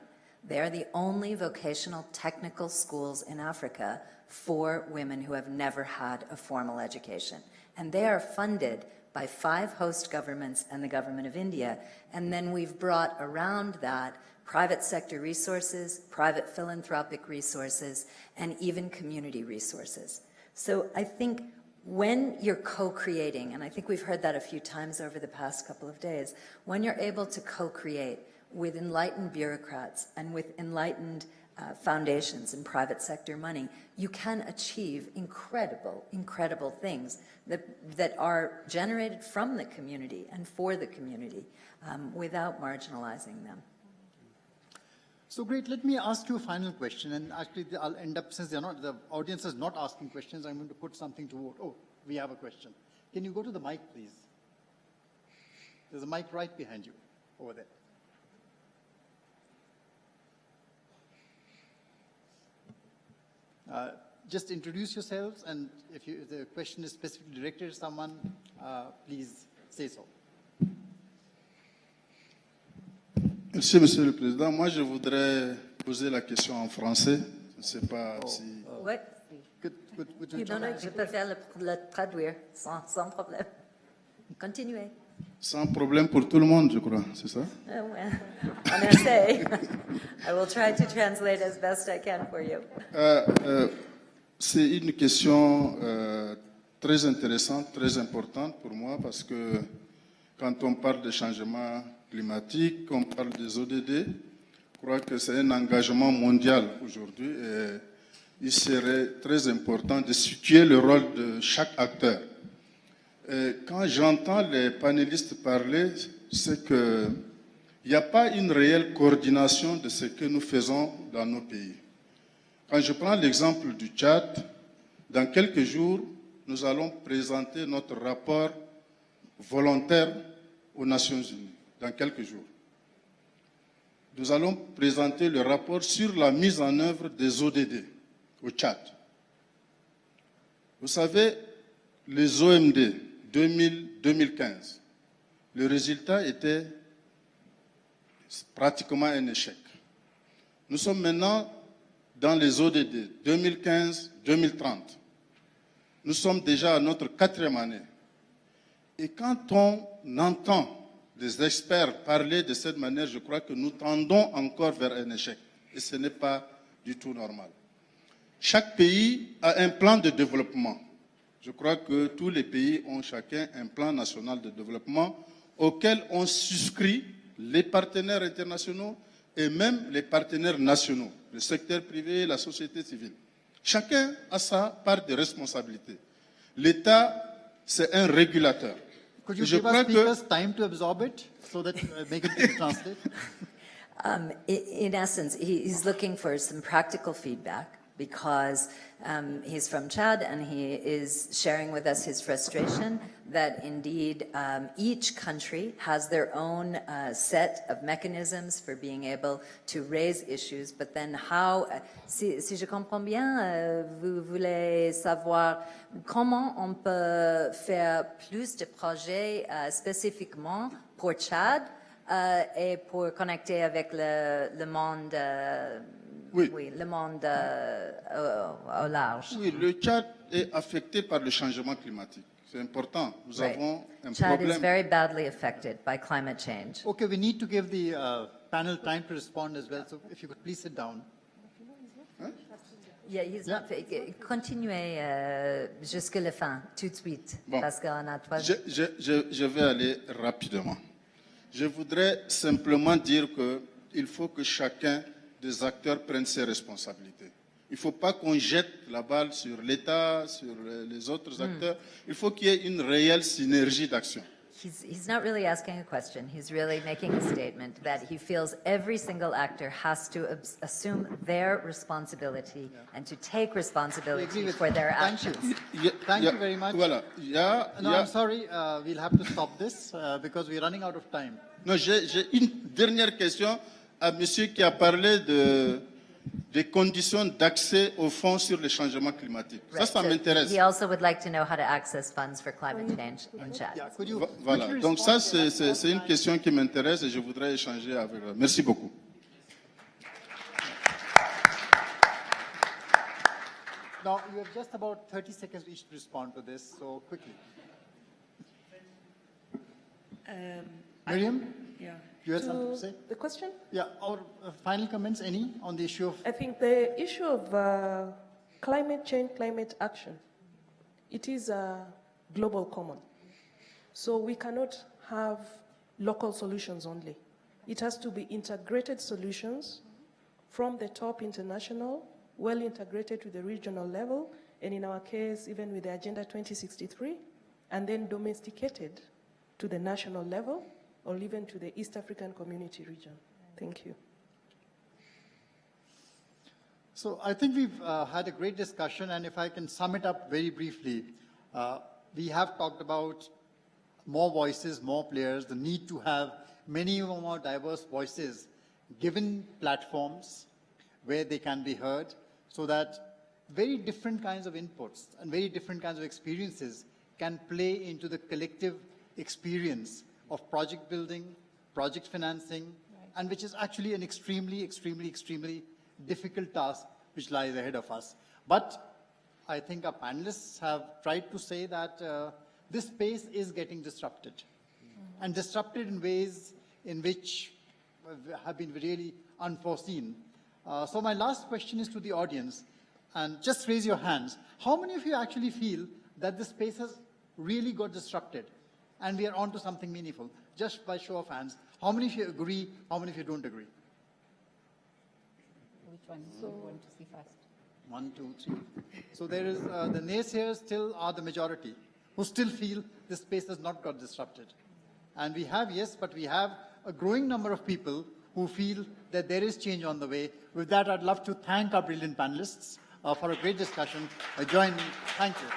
They are the only vocational technical schools in Africa for women who have never had a formal education. And they are funded by 5 host governments and the Government of India. And then we've brought around that private sector resources, private philanthropic resources, and even community resources. So I think when you're co-creating, and I think we've heard that a few times over the past couple of days, when you're able to co-create with enlightened bureaucrats and with enlightened foundations and private sector money, you can achieve incredible things that are generated from the community and for the community without marginalizing them. So great, let me ask you a final question, and actually I'll end up, since the audience is not asking questions, I'm going to put something to vote. Oh, we have a question. Can you go to the mic, please? There's a mic right behind you, over there. Just introduce yourselves, and if the question is specifically directed to someone, please say so. Merci, Monsieur le Président. Moi, je voudrais poser la question en français. Je ne sais pas si... Ouais. Je peux faire le traduire sans problème. Continuez. Sans problème pour tout le monde, je crois, c'est ça? Ouais. On essaie. I will try to translate as best I can for you. C'est une question très intéressante, très importante pour moi, parce que quand on parle de changement climatique, on parle des ODD, je crois que c'est un engagement mondial aujourd'hui et il serait très important de situer le rôle de chaque acteur. Et quand j'entends les panélistes parler, c'est qu'il n'y a pas une réelle coordination de ce que nous faisons dans nos pays. Quand je prends l'exemple du Tchad, dans quelques jours, nous allons présenter notre rapport volontaire aux Nations Unies. Dans quelques jours. Nous allons présenter le rapport sur la mise en œuvre des ODD au Tchad. Vous savez, les OMD 2015, le résultat était pratiquement un échec. Nous sommes maintenant dans les ODD 2015-2030. Nous sommes déjà à notre 4e année. Et quand on entend des experts parler de cette manière, je crois que nous tendons encore vers un échec. Et ce n'est pas du tout normal. Chaque pays a un plan de développement. Je crois que tous les pays ont chacun un plan national de développement auquel on souscrit les partenaires internationaux et même les partenaires nationaux, le secteur privé, la société civile. Chacun a sa part de responsabilité. L'État, c'est un régulateur. Could you give us speakers time to absorb it so that make it translate? In essence, he's looking for some practical feedback because he's from Chad and he is sharing with us his frustration that indeed each country has their own set of mechanisms for being able to raise issues, but then how, si je comprends bien, vous voulez savoir comment on peut faire plus de projets spécifiquement pour Tchad et pour connecter avec le monde Oui. Oui, le monde au large. Oui, le Tchad est affecté par le changement climatique. C'est important. Nous Right. avons un Chad is problème. very badly affected by climate change. Okay, we need to give the panel time to respond as well, so if you could please sit down. Yeah, he's not. Continuez jusqu'à la fin, tout de suite, Bon. parce qu'on a trois. Je vais aller rapidement. Je voudrais simplement dire qu'il faut que chacun des acteurs prenne ses responsabilités. Il ne faut pas qu'on jette la balle sur l'État, sur les autres acteurs. Il faut qu'il y ait une réelle synergie d'action. He's not really asking a question. He's really making a statement that he feels every single actor has to assume their responsibility and to take responsibility for their actions. Thank you very much. Voilà. No, I'm sorry, we'll have to stop this because we're running out of time. Non, j'ai une dernière question à monsieur qui a parlé des conditions d'accès aux fonds sur le changement climatique. Right. Ça So m'intéresse. he also would like to know how to access funds for climate change in Chad. Yeah, could you Voilà. quickly Donc respond ça, to that? c'est une question qui m'intéresse et je voudrais échanger avec vous. Merci beaucoup. Now, you have just about 30 seconds each to respond to this, so quickly. Miriam, Yeah. you had something to say? The question? Yeah, or final comments, any, on the issue of... I think the issue of climate change, climate action, it is a global common. So we cannot have local solutions only. It has to be integrated solutions from the top international, well integrated to the regional level, and in our case, even with the Agenda 2063, and then domesticated to the national level, or even to the East African Community region. Thank you. So I think we've had a great discussion, and if I can sum it up very briefly, we have talked about more voices, more players, the need to have many more diverse voices given platforms where they can be heard, so that very different kinds of inputs and very different kinds of experiences can play into the collective experience of project building, project financing, and which is actually an extremely difficult task which lies ahead of us. But I think our panelists have tried to say that this space is getting disrupted, and disrupted in ways in which have been really unforeseen. So my last question is to the audience, and just raise your hands. How many of you actually feel that this space has really got disrupted and we are on to something meaningful? Just by show of hands, how many of you agree, how many of you don't agree? Which one do you want to see first? 1, 2, 3. So there is, the naysayers still are the majority, who still feel this space has not got disrupted. And we have, yes, but we have a growing number of people who feel that there is change on the way. With that, I'd love to thank our brilliant panelists for a great discussion. Join me. Thank you.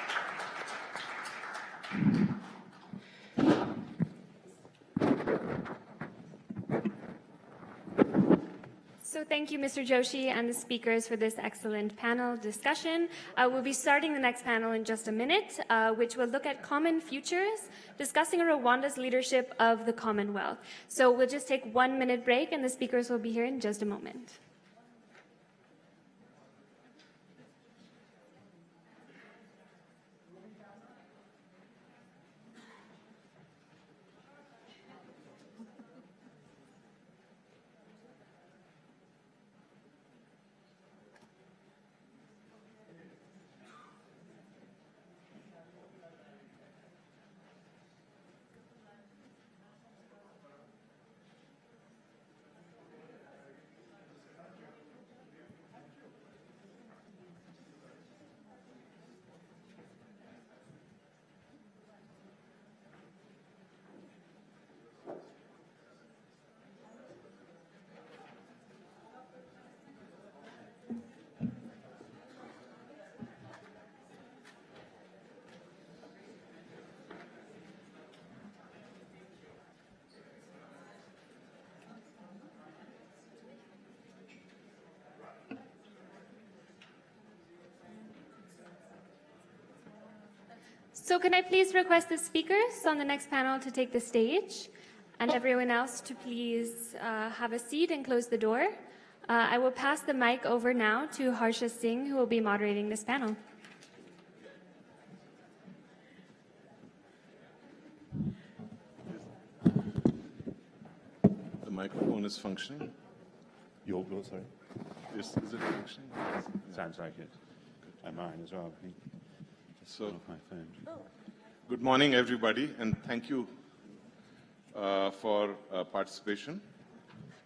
So thank you, Mr. Joshi, and the speakers for this excellent panel discussion. We'll be starting the next panel in just a minute, which will look at common futures, discussing Rwanda's leadership of the Commonwealth. So we'll just take 1 minute break, and the speakers will be here in just a moment. So can I please request the speakers on the next panel to take the stage, and everyone else to please have a seat and close the door. I will pass the mic over now to Harsha Singh, who will be moderating this panel. microphone is functioning. Your sorry. Is it functioning? Sounds like it. And mine as well. So, my phone. good morning, everybody, and thank you for participation.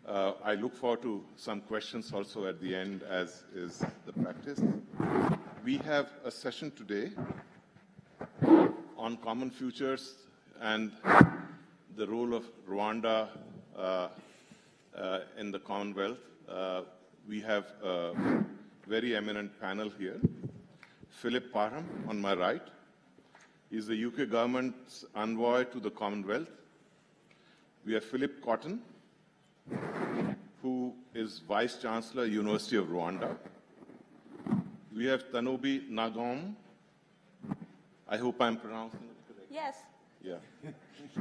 I look forward to some questions also at the end, as is the practice. We have a session today on common futures and the role of Rwanda in the Commonwealth. We have a very eminent panel here. Philip Parham, on my right, is the UK government's envoy to the Commonwealth. We have Philip Cotton, who is Vice Chancellor, University of Rwanda. We have Tanobi Nagom. I hope I'm pronouncing it correctly. Yes. Yeah.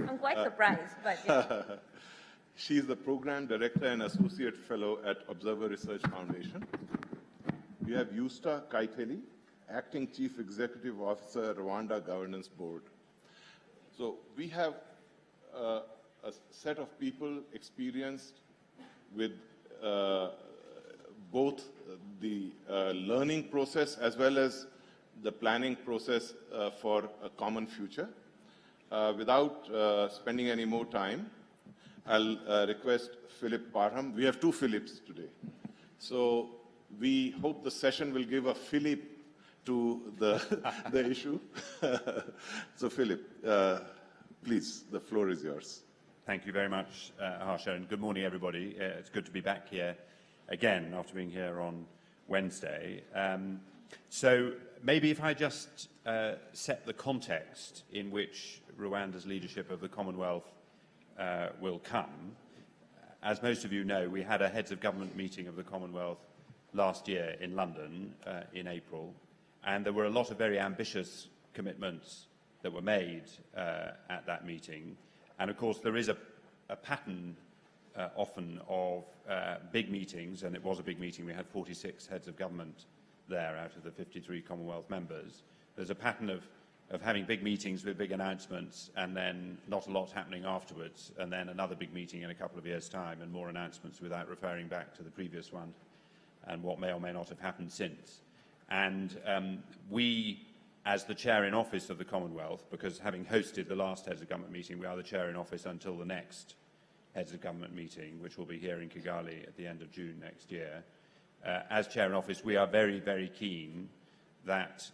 I'm quite surprised, but yeah. She is the Program Director and Associate Fellow at Observer Research Foundation. We have Yusta Kaiteli, Acting Chief Executive Officer, Rwanda Governance Board. So we have a set of people experienced with both the learning process as well as the planning process for a common future. Without spending any more time, I'll request Philip Parham. We have two Philips today. So we hope the session will give a Philip to the issue. So Philip, please, the floor is yours. Thank you very much, Harsha, and good morning, everybody. It's good to be back here again after being here on Wednesday. So maybe if I just set the context in which Rwanda's leadership of the Commonwealth will come. As most of you know, we had a Heads of Government meeting of the Commonwealth last year in London in April, and there were a lot of very ambitious commitments that were made at that meeting. And of course, there is a pattern often of big meetings, and it was a big meeting. We had 46 heads of government there out of the 53 Commonwealth members. There's a pattern of having big meetings with big announcements and then not a lot happening afterwards, and then another big meeting in a couple of years' time and more announcements without referring back to the previous one and what may or may not have happened since. And we, as the chair in office of the Commonwealth, because having hosted the last Heads of Government meeting, we are the chair in office until the next Heads of Government meeting, which will be here in Kigali at the end of June next year. As chair in office, we are very, very keen that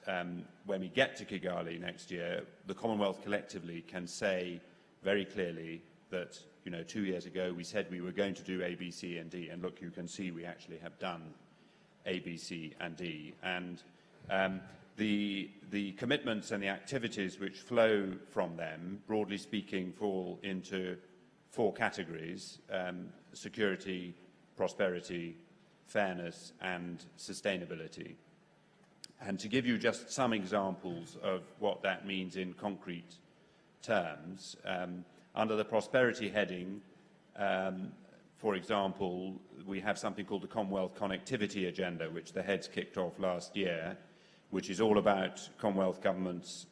when we get to Kigali next year, the Commonwealth collectively can say very clearly that, 2 years ago we said we were going to do A, B, C, and D, and look, you can see we actually have done A, B, C, and D. And the commitments and the activities which flow from them, broadly speaking, fall into 4 categories: security, prosperity, fairness, and sustainability. And to give you just some examples of what that means in concrete terms, under the prosperity heading, for example, we have something called the Commonwealth Connectivity Agenda, which the heads kicked off last year, which is all about Commonwealth governments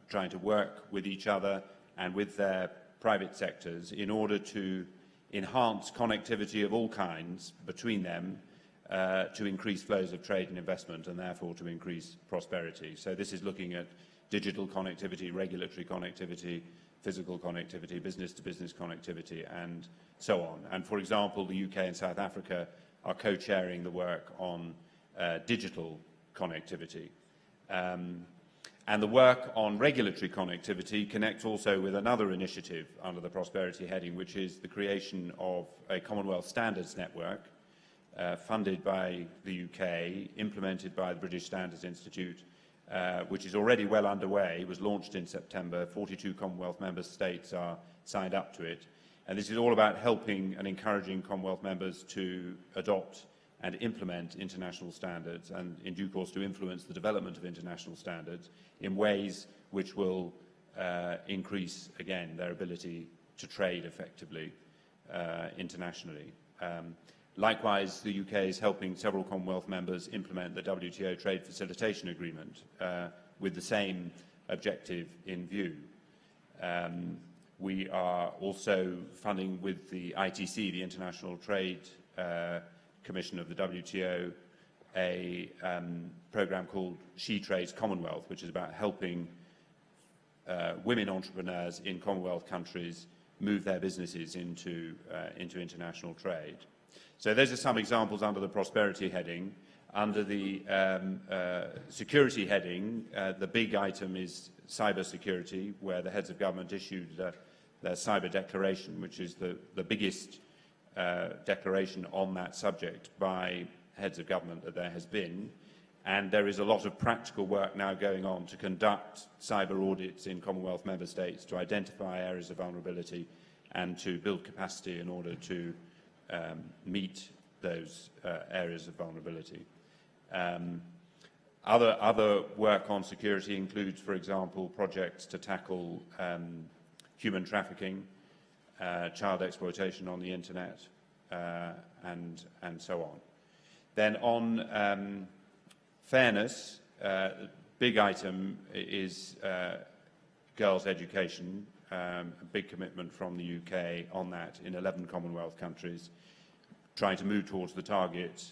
trying to work with each other and with their private sectors in order to enhance connectivity of all kinds between them to increase flows of trade and investment and therefore to increase prosperity. So this is looking at digital connectivity, regulatory connectivity, physical connectivity, business-to-business connectivity, and so on. And for example, the UK and South Africa are co-chairing the work on digital connectivity. And the work on regulatory connectivity connects also with another initiative under the prosperity heading, which is the creation of a Commonwealth Standards Network funded by the UK, implemented by the British Standards Institute, which is already well underway. It was launched in September. 42 Commonwealth member states are signed up to it. And this is all about helping and encouraging Commonwealth members to adopt and implement international standards and, in due course, to influence the development of international standards in ways which will increase, again, their ability to trade effectively internationally. Likewise, the UK is helping several Commonwealth members implement the WTO Trade Facilitation Agreement with the same objective in view. We are also funding with the ITC, the International Trade Commission of the WTO, a program called She Trades Commonwealth, which is about helping women entrepreneurs in Commonwealth countries move their businesses into international trade. So those are some examples under the prosperity heading. Under the security heading, the big item is cyber security, where the heads of government issued their cyber declaration, which is the biggest declaration on that subject by heads of government that there has been. And there is a lot of practical work now going on to conduct cyber audits in Commonwealth member states to identify areas of vulnerability and to build capacity in order to meet those areas of vulnerability. Other work on security includes, for example, projects to tackle human trafficking, child exploitation on the internet, and so on. Then on fairness, big item is girls' education, a big commitment from the UK on that in 11 Commonwealth countries, trying to move towards the target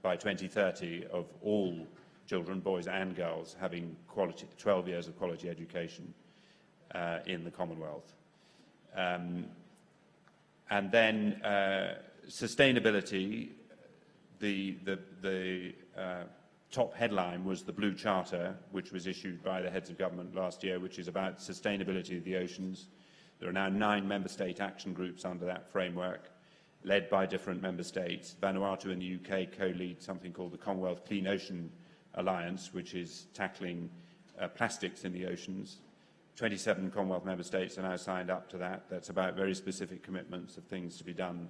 by 2030 of all children, boys and girls, having 12 years of quality education in the Commonwealth. And then sustainability, the top headline was the Blue Charter, which was issued by the heads of government last year, which is about sustainability of the oceans. There are now 9 member state action groups under that framework, led by different member states. Vanuatu in the UK co-lead something called the Commonwealth Clean Ocean Alliance, which is tackling plastics in the oceans. 27 Commonwealth member states are now signed up to that. That's about very specific commitments of things to be done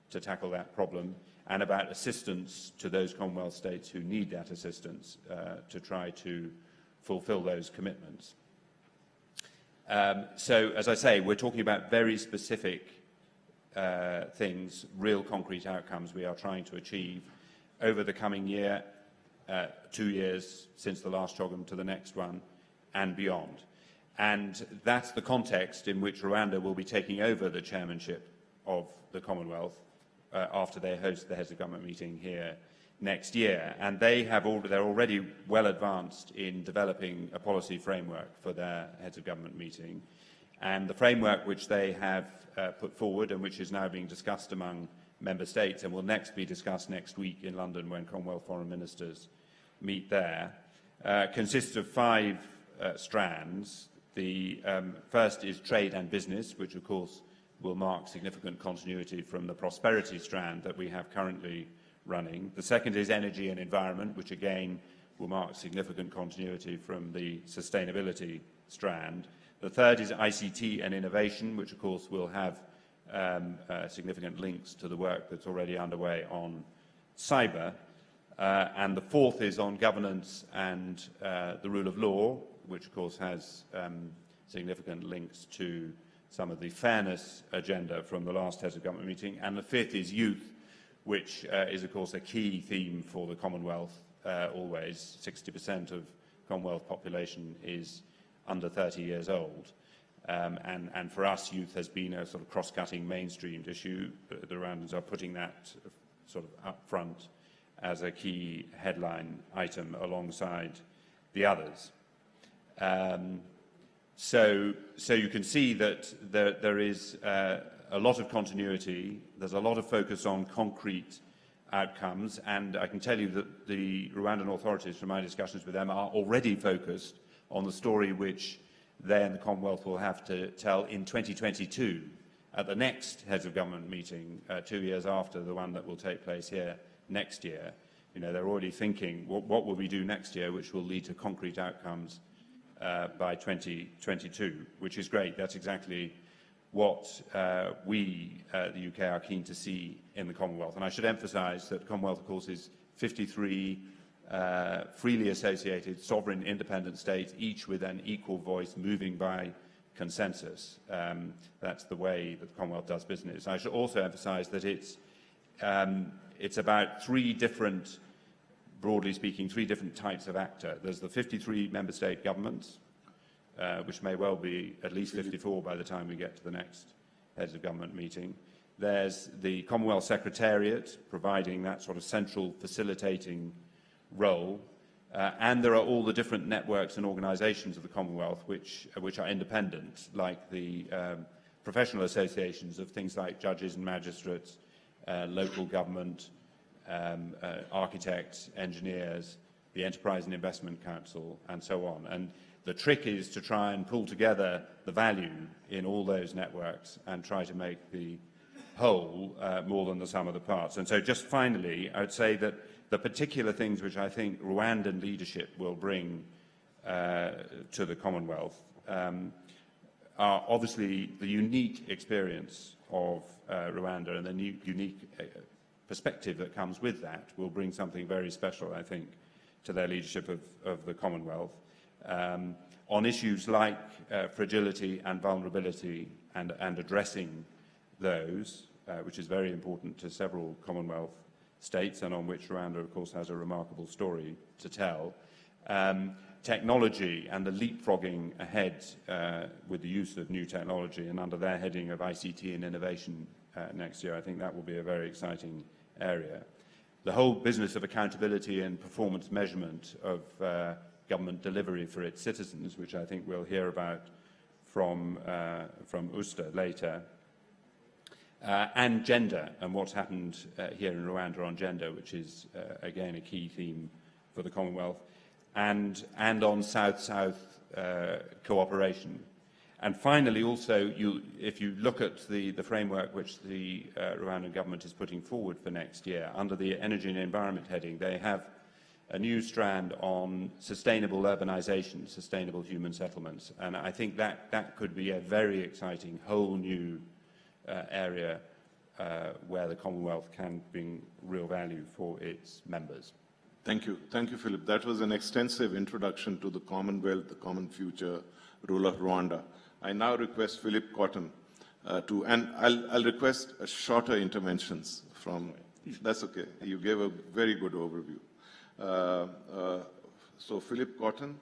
to tackle that problem, and about assistance to those Commonwealth states who need that assistance to try to fulfill those commitments. So, as I say, we're talking about very specific things, real concrete outcomes we are trying to achieve over the coming year, 2 years since the last CHOGM to the next one, and beyond. And that's the context in which Rwanda will be taking over the chairmanship of the Commonwealth after they host the Heads of Government meeting here next year. And they're already well advanced in developing a policy framework for their Heads of Government meeting. And the framework which they have put forward and which is now being discussed among member states and will next be discussed next week in London when Commonwealth foreign ministers meet there, consists of 5 strands. The first is trade and business, which of course will mark significant continuity from the prosperity strand that we have currently running. The second is energy and environment, which again will mark significant continuity from the sustainability strand. The third is ICT and innovation, which of course will have significant links to the work that's already underway on cyber. And the fourth is on governance and the rule of law, which of course has significant links to some of the fairness agenda from the last Heads of Government meeting. And the fifth is youth, which is of course a key theme for the Commonwealth always. 60% of Commonwealth population is under 30 years old. And for us, youth has been a sort of cross-cutting mainstreamed issue. The Rwandans are putting that sort of up front as a key headline item alongside the others. So you can see that there is a lot of continuity. There's a lot of focus on concrete outcomes, and I can tell you that the Rwandan authorities, from my discussions with them, are already focused on the story which they and the Commonwealth will have to tell in 2022 at the next Heads of Government meeting, 2 years after the one that will take place here next year. You know, they're already thinking, what will we do next year which will lead to concrete outcomes by 2022, which is great. That's exactly what we, the UK, are keen to see in the Commonwealth. And I should emphasise that the Commonwealth, of course, is 53 freely associated, sovereign, independent states, each with an equal voice, moving by consensus. That's the way that the Commonwealth does business. I should also emphasise that it's about 3 different, broadly speaking, 3 different types of actor. There's the 53 member state governments, which may well be at least 54 by the time we get to the next heads of government meeting. There's the Commonwealth Secretariat, providing that sort of central facilitating role. And there are all the different networks and organisations of the Commonwealth which are independent, like the professional associations of things like judges and magistrates, local government, architects, engineers, the Enterprise and Investment Council, and so on. And the trick is to try and pull together the value in all those networks and try to make the whole more than the sum of the parts. And so just finally, I would say that the particular things which I think Rwandan leadership will bring to the Commonwealth are obviously the unique experience of Rwanda, and the unique perspective that comes with that will bring something very special, I think, to their leadership of the Commonwealth. On issues like fragility and vulnerability and addressing those, which is very important to several Commonwealth states and on which Rwanda, of course, has a remarkable story to tell. Technology and the leapfrogging ahead with the use of new technology, and under their heading of ICT and innovation next year, I think that will be a very exciting area. The whole business of accountability and performance measurement of government delivery for its citizens, which I think we'll hear about from Usta later, and gender and what's happened here in Rwanda on gender, which is, again, a key theme for the Commonwealth, and on South-South cooperation. And finally, also, if you look at the framework which the Rwandan government is putting forward for next year, under the Energy and Environment heading, they have a new strand on sustainable urbanization, sustainable human settlements. And I think that could be a very exciting whole new area where the Commonwealth can bring real value for its members. Thank you. Thank you, Philip. That was an extensive introduction to the Commonwealth, the common future, role of Rwanda. I now request Philip Cotton and I'll request shorter interventions from, that's okay. You gave a very good overview. So Philip Cotton,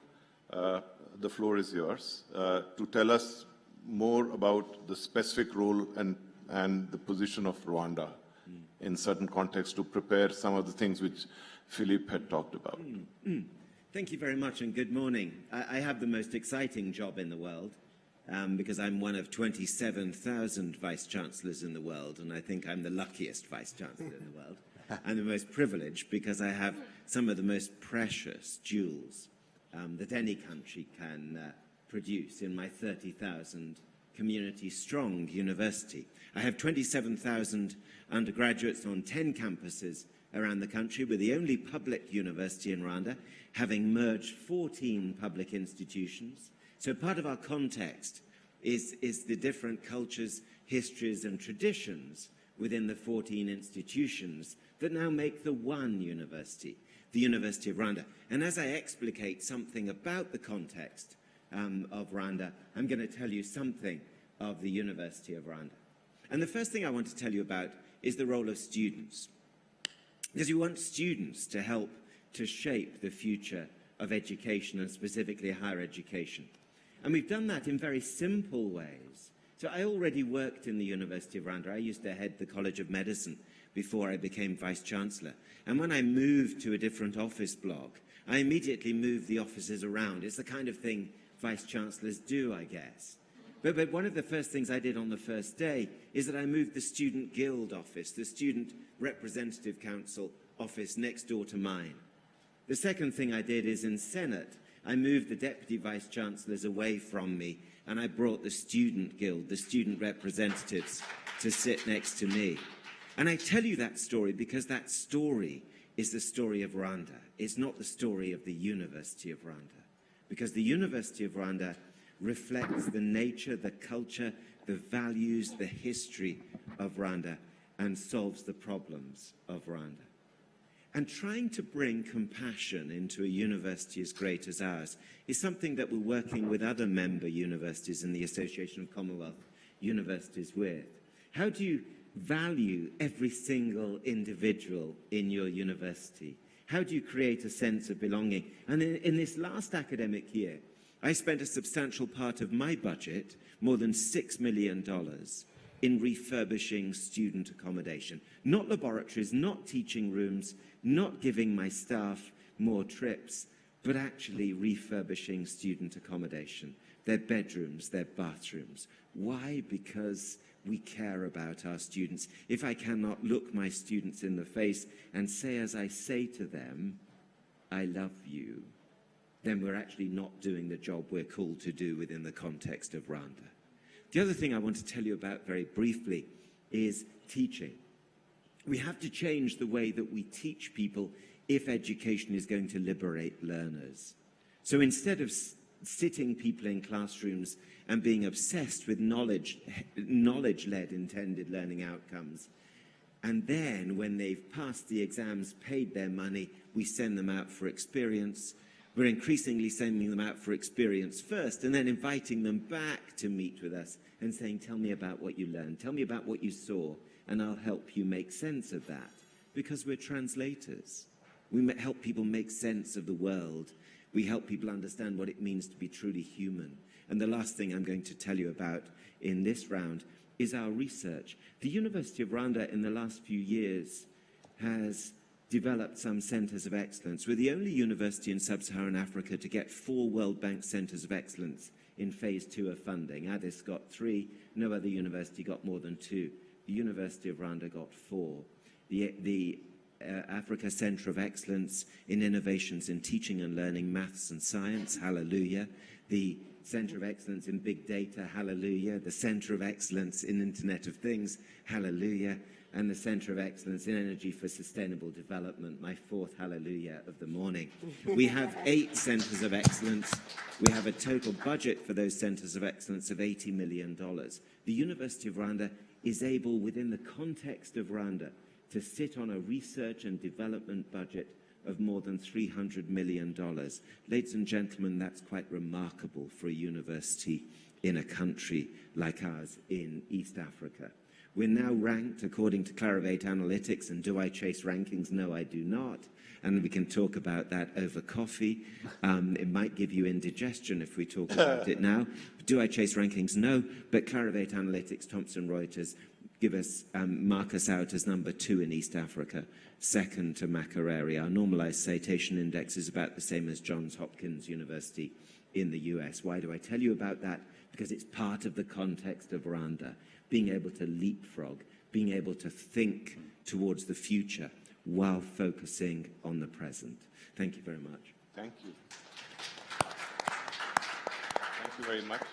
the floor is yours to tell us more about the specific role and the position of Rwanda in certain contexts to prepare some of the things which Philip had talked about. Thank you very much and good morning. I have the most exciting job in the world because I'm one of 27,000 vice-chancellors in the world, and I think I'm the luckiest vice-chancellor in the world. I'm the most privileged because I have some of the most precious jewels that any country can produce in my 30,000 community-strong university. I have 27,000 undergraduates on 10 campuses around the country. We're the only public university in Rwanda, having merged 14 public institutions. So part of our context is the different cultures, histories, and traditions within the 14 institutions that now make the one university, the University of Rwanda. And as I explicate something about the context of Rwanda, I'm going to tell you something of the University of Rwanda. And the first thing I want to tell you about is the role of students. Because you want students to help to shape the future of education, and specifically higher education. And we've done that in very simple ways. So I already worked in the University of Rwanda. I used to head the College of Medicine before I became Vice-Chancellor. And when I moved to a different office block, I immediately moved the offices around. It's the kind of thing Vice-Chancellors do, I guess. But one of the first things I did on the first day is that I moved the Student Guild office, the Student Representative Council office next door to mine. The second thing I did is in Senate, I moved the Deputy Vice-Chancellors away from me, and I brought the Student Guild, the student representatives, to sit next to me. And I tell you that story because that story is the story of Rwanda. It's not the story of the University of Rwanda. Because the University of Rwanda reflects the nature, the culture, the values, the history of Rwanda, and solves the problems of Rwanda. And trying to bring compassion into a university as great as ours is something that we're working with other member universities in the Association of Commonwealth Universities with. How do you value every single individual in your university? How do you create a sense of belonging? And in this last academic year, I spent a substantial part of my budget, more than $6 million, in refurbishing student accommodation. Not laboratories, not teaching rooms, not giving my staff more trips, but actually refurbishing student accommodation, their bedrooms, their bathrooms. Why? Because we care about our students. If I cannot look my students in the face and say as I say to them, I love you, then we're actually not doing the job we're called to do within the context of Rwanda. The other thing I want to tell you about very briefly is teaching. We have to change the way that we teach people if education is going to liberate learners. So instead of sitting people in classrooms and being obsessed with knowledge-led intended learning outcomes, and then when they've passed the exams, paid their money, we send them out for experience. We're increasingly sending them out for experience first and then inviting them back to meet with us and saying, tell me about what you learned, tell me about what you saw, and I'll help you make sense of that. Because we're translators. We help people make sense of the world. We help people understand what it means to be truly human. And the last thing I'm going to tell you about in this round is our research. The University of Rwanda in the last few years has developed some centers of excellence. We're the only university in sub-Saharan Africa to get 4 World Bank centers of excellence in phase 2 of funding. Addis got 3, no other university got more than 2. The University of Rwanda got 4. The Africa Center of Excellence in Innovations in Teaching and Learning, Maths and Science, hallelujah. The Center of Excellence in Big Data, hallelujah. The Center of Excellence in Internet of Things, hallelujah. And the Center of Excellence in Energy for Sustainable Development, my 4th hallelujah of the morning. We have 8 centers of excellence. We have a total budget for those centers of excellence of $80 million. The University of Rwanda is able, within the context of Rwanda, to sit on a research and development budget of more than $300 million. Ladies and gentlemen, that's quite remarkable for a university in a country like ours in East Africa. We're now ranked according to Clarivate Analytics, and do I chase rankings? No, I do not. And we can talk about that over coffee. It might give you indigestion if we talk about it now. Do I chase rankings? No. But Clarivate Analytics, Thomson Reuters, mark us out as number 2 in East Africa, second to Makerere. Our normalized citation index is about the same as Johns Hopkins University in the US. Why do I tell you about that? Because it's part of the context of Rwanda, being able to leapfrog, being able to think towards the future while focusing on the present. Thank you very much. Thank you. Thank you very much.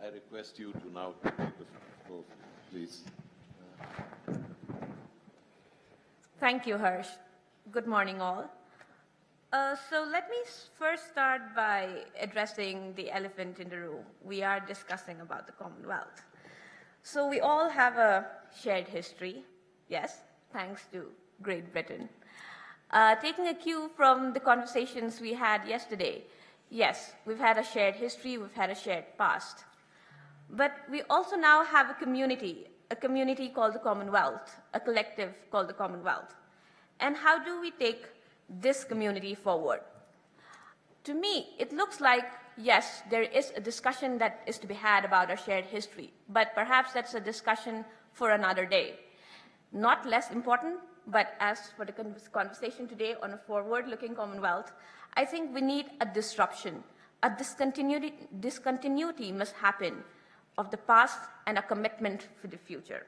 I request you to now take the floor, please. Thank you, Harsh. Good morning, all. So let me first start by addressing the elephant in the room. We are discussing about the Commonwealth. So we all have a shared history, yes, thanks to Great Britain. Taking a cue from the conversations we had yesterday, yes, we've had a shared history, we've had a shared past. But we also now have a community called the Commonwealth, a collective called the Commonwealth. And how do we take this community forward? To me, it looks like, yes, there is a discussion that is to be had about our shared history, but perhaps that's a discussion for another day. Not less important, but as for the conversation today on a forward-looking Commonwealth, I think we need a disruption. A discontinuity must happen of the past and a commitment for the future.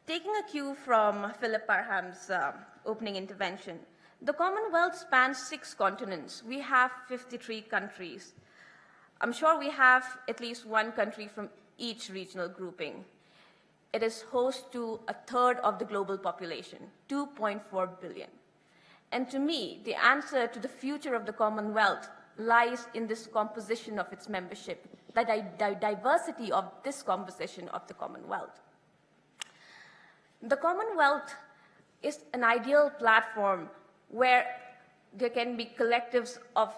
Taking a cue from Philip Parham's opening intervention, the Commonwealth spans 6 continents. We have 53 countries. I'm sure we have at least 1 country from each regional grouping. It is host to 1/3 of the global population, 2.4 billion. And to me, the answer to the future of the Commonwealth lies in this composition of its membership, the diversity of this composition of the Commonwealth. The Commonwealth is an ideal platform where there can be collectives of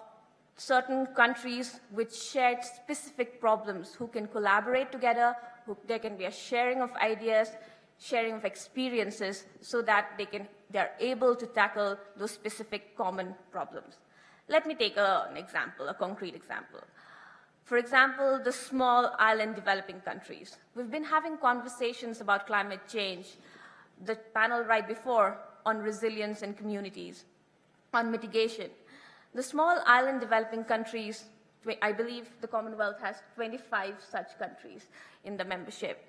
certain countries with shared specific problems who can collaborate together, there can be a sharing of ideas, sharing of experiences so that they are able to tackle those specific common problems. Let me take an example, a concrete example. For example, the small island developing countries. We've been having conversations about climate change, the panel right before on resilience and communities, on mitigation. The small island developing countries, I believe the Commonwealth has 25 such countries in the membership.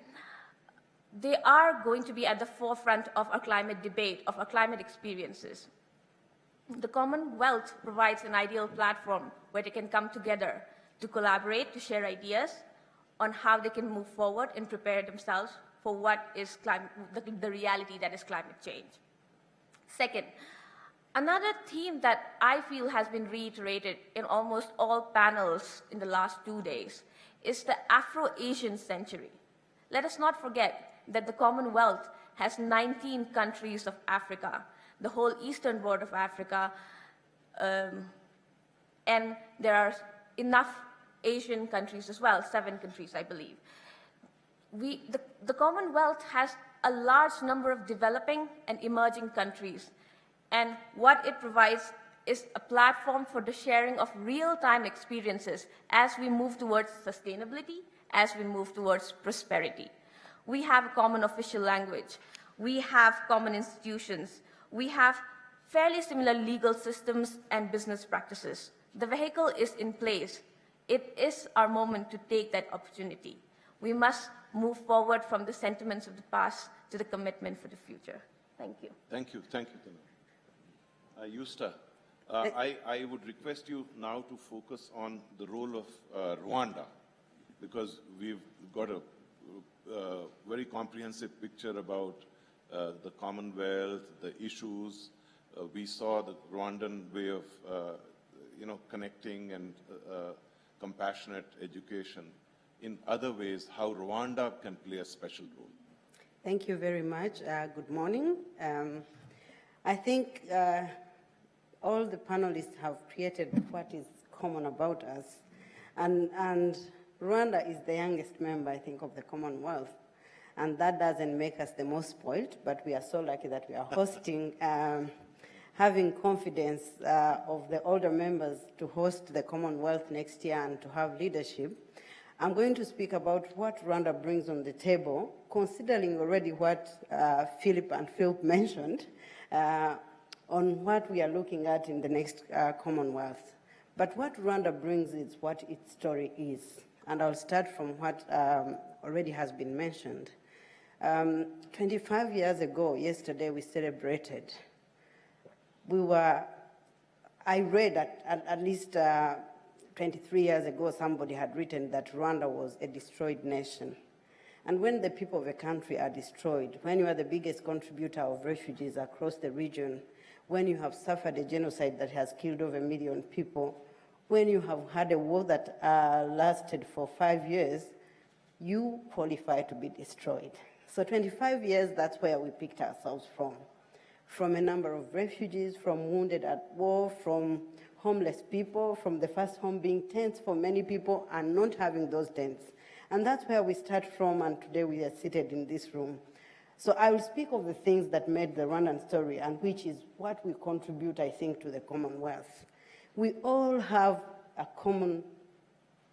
They are going to be at the forefront of our climate debate, of our climate experiences. The Commonwealth provides an ideal platform where they can come together to collaborate, to share ideas on how they can move forward and prepare themselves for what is the reality that is climate change. Second, another theme that I feel has been reiterated in almost all panels in the last 2 days is the Afro-Asian century. Let us not forget that the Commonwealth has 19 countries of Africa, the whole eastern border of Africa, and there are enough Asian countries as well, 7 countries, I believe. The Commonwealth has a large number of developing and emerging countries, and what it provides is a platform for the sharing of real-time experiences as we move towards sustainability, as we move towards prosperity. We have a common official language. We have common institutions. We have fairly similar legal systems and business practices. The vehicle is in place. It is our moment to take that opportunity. We must move forward from the sentiments of the past to the commitment for the future. Thank you. Thank you. Thank you, Tana. Yusta, I would request you now to focus on the role of Rwanda, because we've got a very comprehensive picture about the Commonwealth, the issues. We saw the Rwandan way of, connecting and compassionate education. In other ways, how Rwanda can play a special role. Thank you very much. Good morning. I think all the panelists have created what is common about us. And Rwanda is the youngest member, I think, of the Commonwealth. And that doesn't make us the most spoiled, but we are so lucky that we are hosting, having confidence of the older members to host the Commonwealth next year and to have leadership. I'm going to speak about what Rwanda brings on the table, considering already what Philip and Phil mentioned on what we are looking at in the next Commonwealth. But what Rwanda brings is what its story is. And I'll start from what already has been mentioned. 25 years ago, yesterday, we celebrated. I read at least 23 years ago, somebody had written that Rwanda was a destroyed nation. And when the people of a country are destroyed, when you are the biggest contributor of refugees across the region, when you have suffered a genocide that has killed over 1 million people, when you have had a war that lasted for 5 years, you qualify to be destroyed. So 25 years, that's where we picked ourselves from a number of refugees, from wounded at war, from homeless people, from the first home being tents for many people and not having those tents. And that's where we start from, and today we are seated in this room. So I will speak of the things that made the Rwandan story and which is what we contribute, I think, to the Commonwealth. We all have a common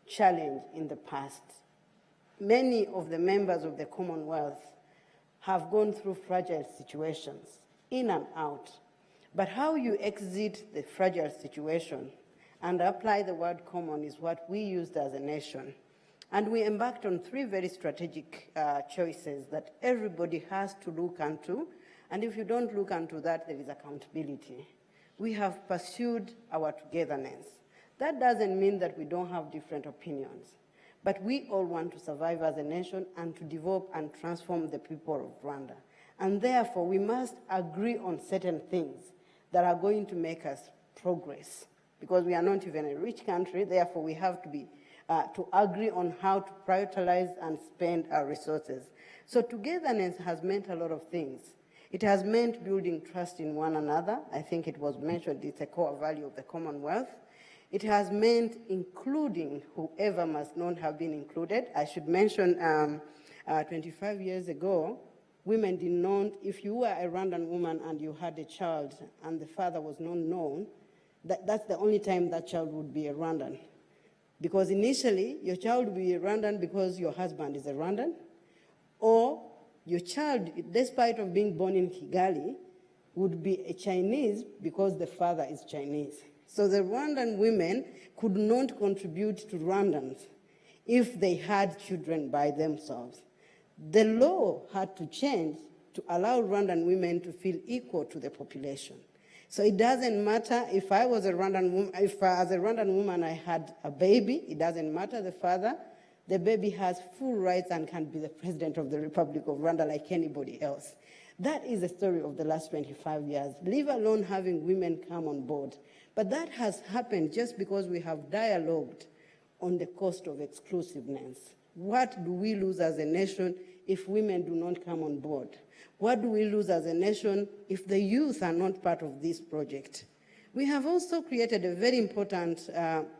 challenge in the past. Many of the members of the Commonwealth have gone through fragile situations, in and out. But how you exit the fragile situation and apply the word common is what we used as a nation. And we embarked on 3 very strategic choices that everybody has to look into. And if you don't look into that, there is accountability. We have pursued our togetherness. That doesn't mean that we don't have different opinions. But we all want to survive as a nation and to develop and transform the people of Rwanda. And therefore, we must agree on certain things that are going to make us progress. Because we are not even a rich country, therefore we have to be to agree on how to prioritize and spend our resources. So togetherness has meant a lot of things. It has meant building trust in one another. I think it was mentioned it's a core value of the Commonwealth. It has meant including whoever must not have been included. I should mention 25 years ago, women did not, if you were a Rwandan woman and you had a child and the father was not known, that's the only time that child would be a Rwandan. Because initially, your child will be a Rwandan because your husband is a Rwandan, or your child, despite of being born in Kigali, would be a Chinese because the father is Chinese. So the Rwandan women could not contribute to Rwandans if they had children by themselves. The law had to change to allow Rwandan women to feel equal to the population. So it doesn't matter if I was a Rwandan woman, if as a Rwandan woman I had a baby, it doesn't matter the father. The baby has full rights and can be the president of the Republic of Rwanda like anybody else. That is the story of the last 25 years, leave alone having women come on board. But that has happened just because we have dialogued on the cost of exclusiveness. What do we lose as a nation if women do not come on board? What do we lose as a nation if the youth are not part of this project? We have also created a very important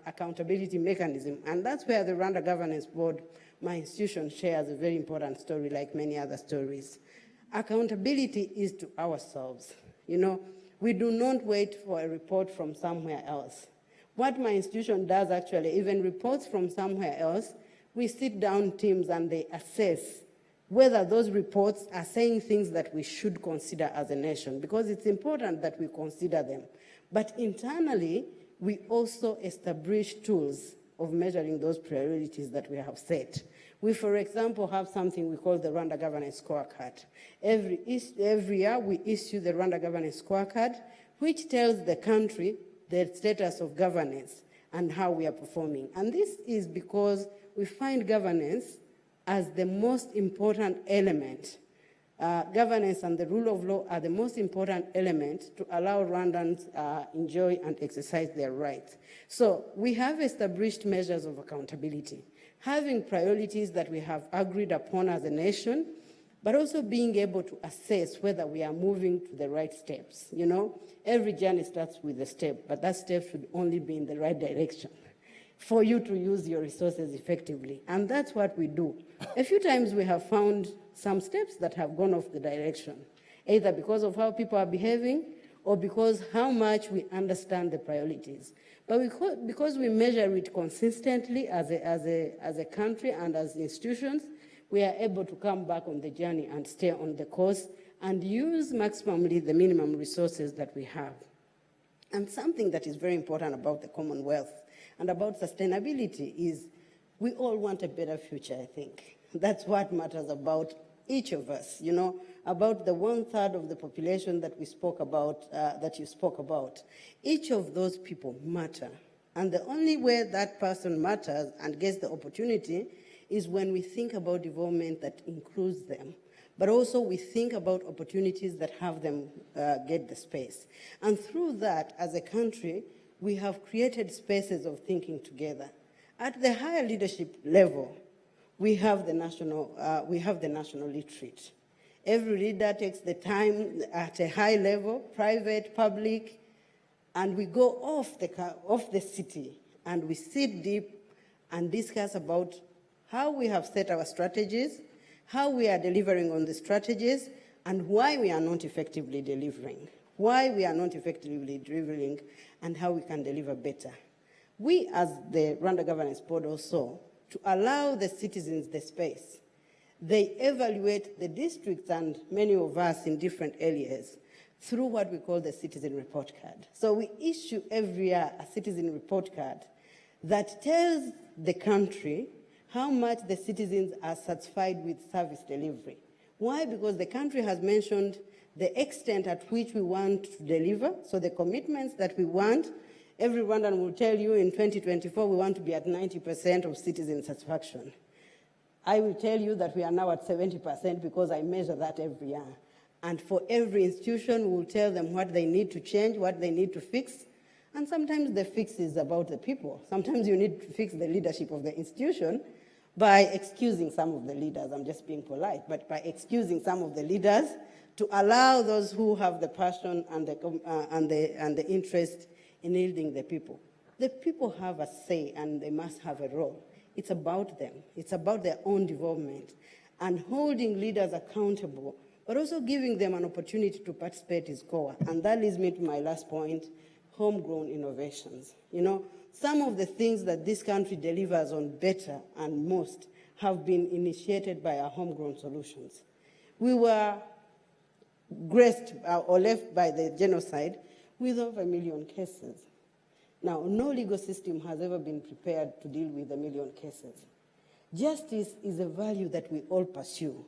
accountability mechanism, and that's where the Rwanda Governance Board, my institution, shares a very important story like many other stories. Accountability is to ourselves. You know, we do not wait for a report from somewhere else. What my institution does actually, even reports from somewhere else, we sit down teams and they assess whether those reports are saying things that we should consider as a nation, because it's important that we consider them. But internally, we also establish tools of measuring those priorities that we have set. We, for example, have something we call the Rwanda Governance Scorecard. Every year, we issue the Rwanda Governance Scorecard, which tells the country the status of governance and how we are performing. And this is because we find governance as the most important element. Governance and the rule of law are the most important element to allow Rwandans enjoy and exercise their rights. So we have established measures of accountability, having priorities that we have agreed upon as a nation, but also being able to assess whether we are moving to the right steps. You know, every journey starts with a step, but that step should only be in the right direction for you to use your resources effectively. And that's what we do. A few times we have found some steps that have gone off the direction, either because of how people are behaving or because how much we understand the priorities. But because we measure it consistently as a country and as institutions, we are able to come back on the journey and stay on the course and use maximally the minimum resources that we have. And something that is very important about the Commonwealth and about sustainability is we all want a better future, I think. That's what matters about each of us, you know, about the 1/3 of the population that we spoke about, that you spoke about. Each of those people matter. And the only way that person matters and gets the opportunity is when we think about development that includes them, but also we think about opportunities that have them get the space. And through that, as a country, we have created spaces of thinking together. At the higher leadership level, we have the national retreat. Every leader takes the time at a high level, private, public, and we go off the city and we sit deep and discuss about how we have set our strategies, how we are delivering on the strategies, and why we are not effectively delivering, and how we can deliver better. We, as the Rwanda Governance Board also, to allow the citizens the space, they evaluate the districts and many of us in different areas through what we call the citizen report card. So we issue every year a citizen report card that tells the country how much the citizens are satisfied with service delivery. Why? Because the country has mentioned the extent at which we want to deliver, so the commitments that we want. Every Rwandan will tell you in 2024 we want to be at 90% of citizen satisfaction. I will tell you that we are now at 70% because I measure that every year. And for every institution, we will tell them what they need to change, what they need to fix. And sometimes the fix is about the people. Sometimes you need to fix the leadership of the institution by excusing some of the leaders. I'm just being polite, but by excusing some of the leaders to allow those who have the passion and the interest in yielding the people. The people have a say and they must have a role. It's about them. It's about their own development and holding leaders accountable, but also giving them an opportunity to participate is core. And that leads me to my last point, homegrown innovations. You know, some of the things that this country delivers on better and most have been initiated by our homegrown solutions. We were graced or left by the genocide with over 1 million cases. Now, no legal system has ever been prepared to deal with 1 million cases. Justice is a value that we all pursue.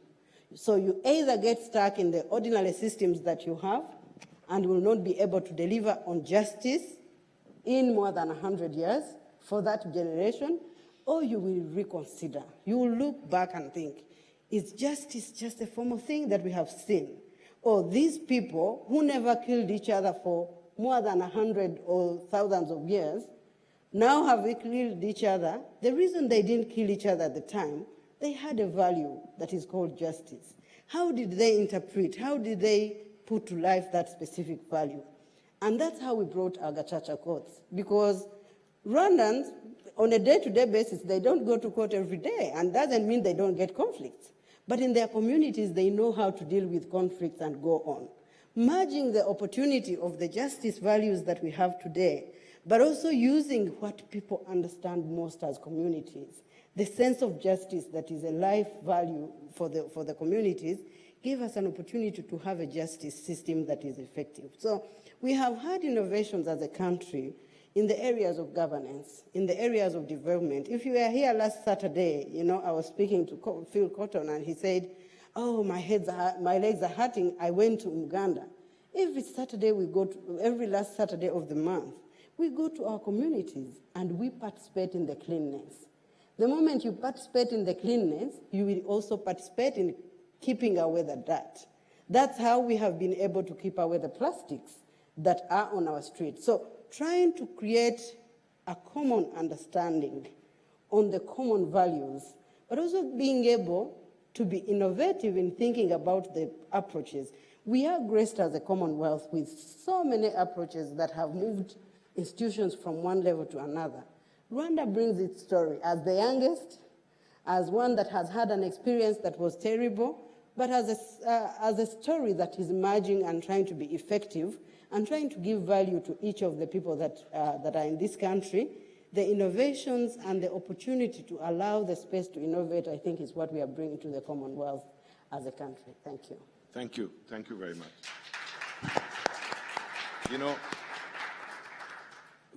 So you either get stuck in the ordinary systems that you have and will not be able to deliver on justice in more than 100 years for that generation, or you will reconsider. You will look back and think, is justice just a formal thing that we have seen? Or these people who never killed each other for more than 100 or thousands of years, now have killed each other. The reason they didn't kill each other at the time, they had a value that is called justice. How did they interpret? How did they put to life that specific value? And that's how we brought our Gacaca courts, because Rwandans, on a day-to-day basis, they don't go to court every day, and doesn't mean they don't get conflicts. But in their communities, they know how to deal with conflicts and go on. Merging the opportunity of the justice values that we have today, but also using what people understand most as communities, the sense of justice that is a life value for the communities, gave us an opportunity to have a justice system that is effective. So we have had innovations as a country in the areas of governance, in the areas of development. If you were here last Saturday, you know, I was speaking to Phil Cotton, and he said, oh, my legs are hurting, I went to Uganda. Every Saturday we go to, every last Saturday of the month, we go to our communities and we participate in the cleanness. The moment you participate in the cleanness, you will also participate in keeping away the dirt. That's how we have been able to keep away the plastics that are on our streets. So trying to create a common understanding on the common values, but also being able to be innovative in thinking about the approaches. We are graced as a Commonwealth with so many approaches that have moved institutions from one level to another. Rwanda brings its story as the youngest, as one that has had an experience that was terrible, but as a story that is emerging and trying to be effective and trying to give value to each of the people that are in this country. The innovations and the opportunity to allow the space to innovate, I think, is what we are bringing to the Commonwealth as a country. Thank you. Thank you. Thank you very much. You know,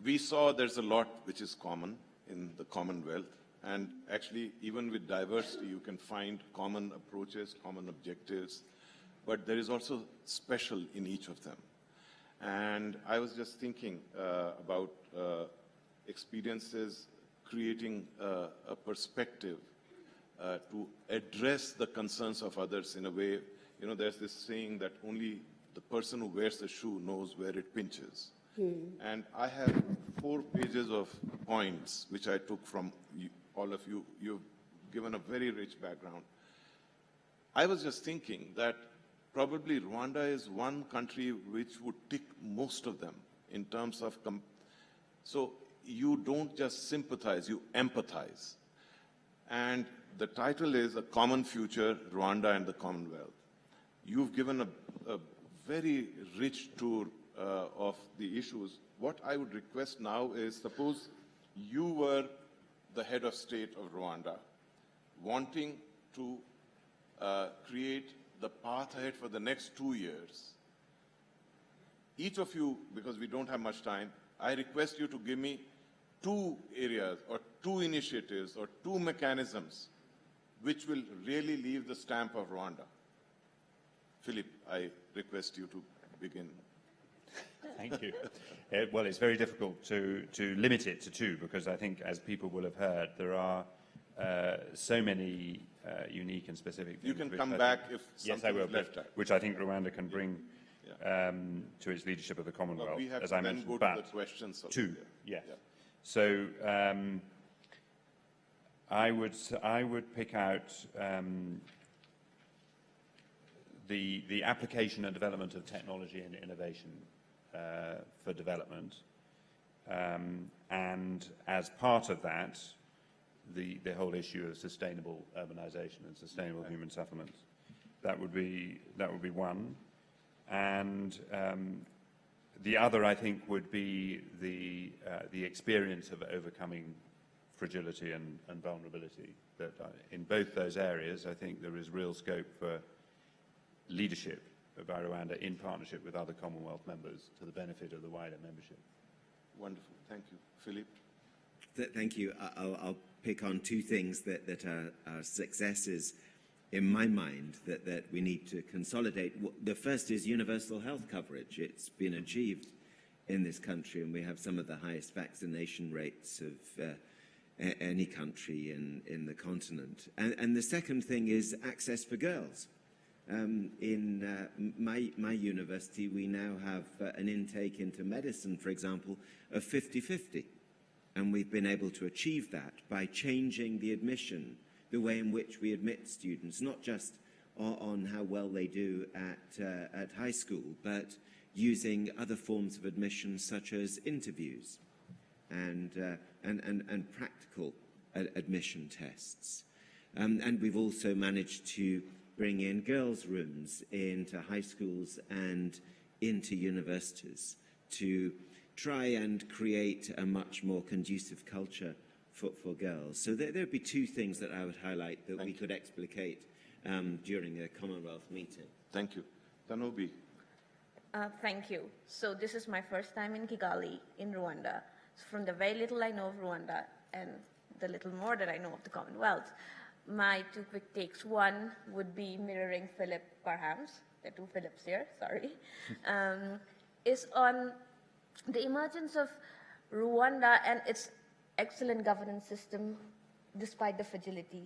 we saw there's a lot which is common in the Commonwealth. And actually, even with diversity, you can find common approaches, common objectives. But there is also special in each of them. And I was just thinking about experiences creating a perspective to address the concerns of others in a way. You know, there's this saying that only the person who wears the shoe knows where it pinches. And I have 4 pages of points which I took from all of you. You've given a very rich background. I was just thinking that probably Rwanda is one country which would tick most of them in terms of, so you don't just sympathize, you empathize. And the title is A Common Future, Rwanda and the Commonwealth. You've given a very rich tour of the issues. What I would request now is, suppose you were the head of state of Rwanda, wanting to create the path ahead for the next 2 years. Each of you, because we don't have much time, I request you to give me 2 areas or 2 initiatives or 2 mechanisms which will really leave the stamp of Rwanda. Philip, I request you to begin. Thank you. Well, it's very difficult to limit it to 2 because I think, as people will have heard, there are so many unique and specific things. You can come back if something is left out. Which I think Rwanda can bring to its leadership of the Commonwealth, we have as to I then mentioned. go to the questions. 2, yes. Yeah. So I would pick out the application and development of technology and innovation for development, and as part of that, the whole issue of sustainable urbanization and sustainable human settlements. That would be one, and The other, I think, would be the experience of overcoming fragility and vulnerability. That in both those areas, I think there is real scope for leadership by Rwanda in partnership with other Commonwealth members to the benefit of the wider membership. Wonderful. Thank you. Philippe? Thank you. I'll pick on two things that are successes in my mind that we need to consolidate. The first is universal health coverage. It's been achieved in this country, and we have some of the highest vaccination rates of any country in the continent. And the second thing is access for girls. In my university, we now have an intake into medicine, for example, of 50-50. And we've been able to achieve that by changing the admission, the way in which we admit students, not just on how well they do at high school, but using other forms of admission such as interviews and practical admission tests. And we've also managed to bring in girls' rooms into high schools and into universities to try and create a much more conducive culture for girls. So there would be two things that I would highlight that we could explicate during a Commonwealth meeting. Thank you. Tanobi. Thank you. So this is my first time in Kigali, in Rwanda. So from the very little I know of Rwanda and the little more that I know of the Commonwealth, my two quick takes. One would be mirroring Philip Parham's, there are two Philips here, sorry, is on the emergence of Rwanda and its excellent governance system despite the fragility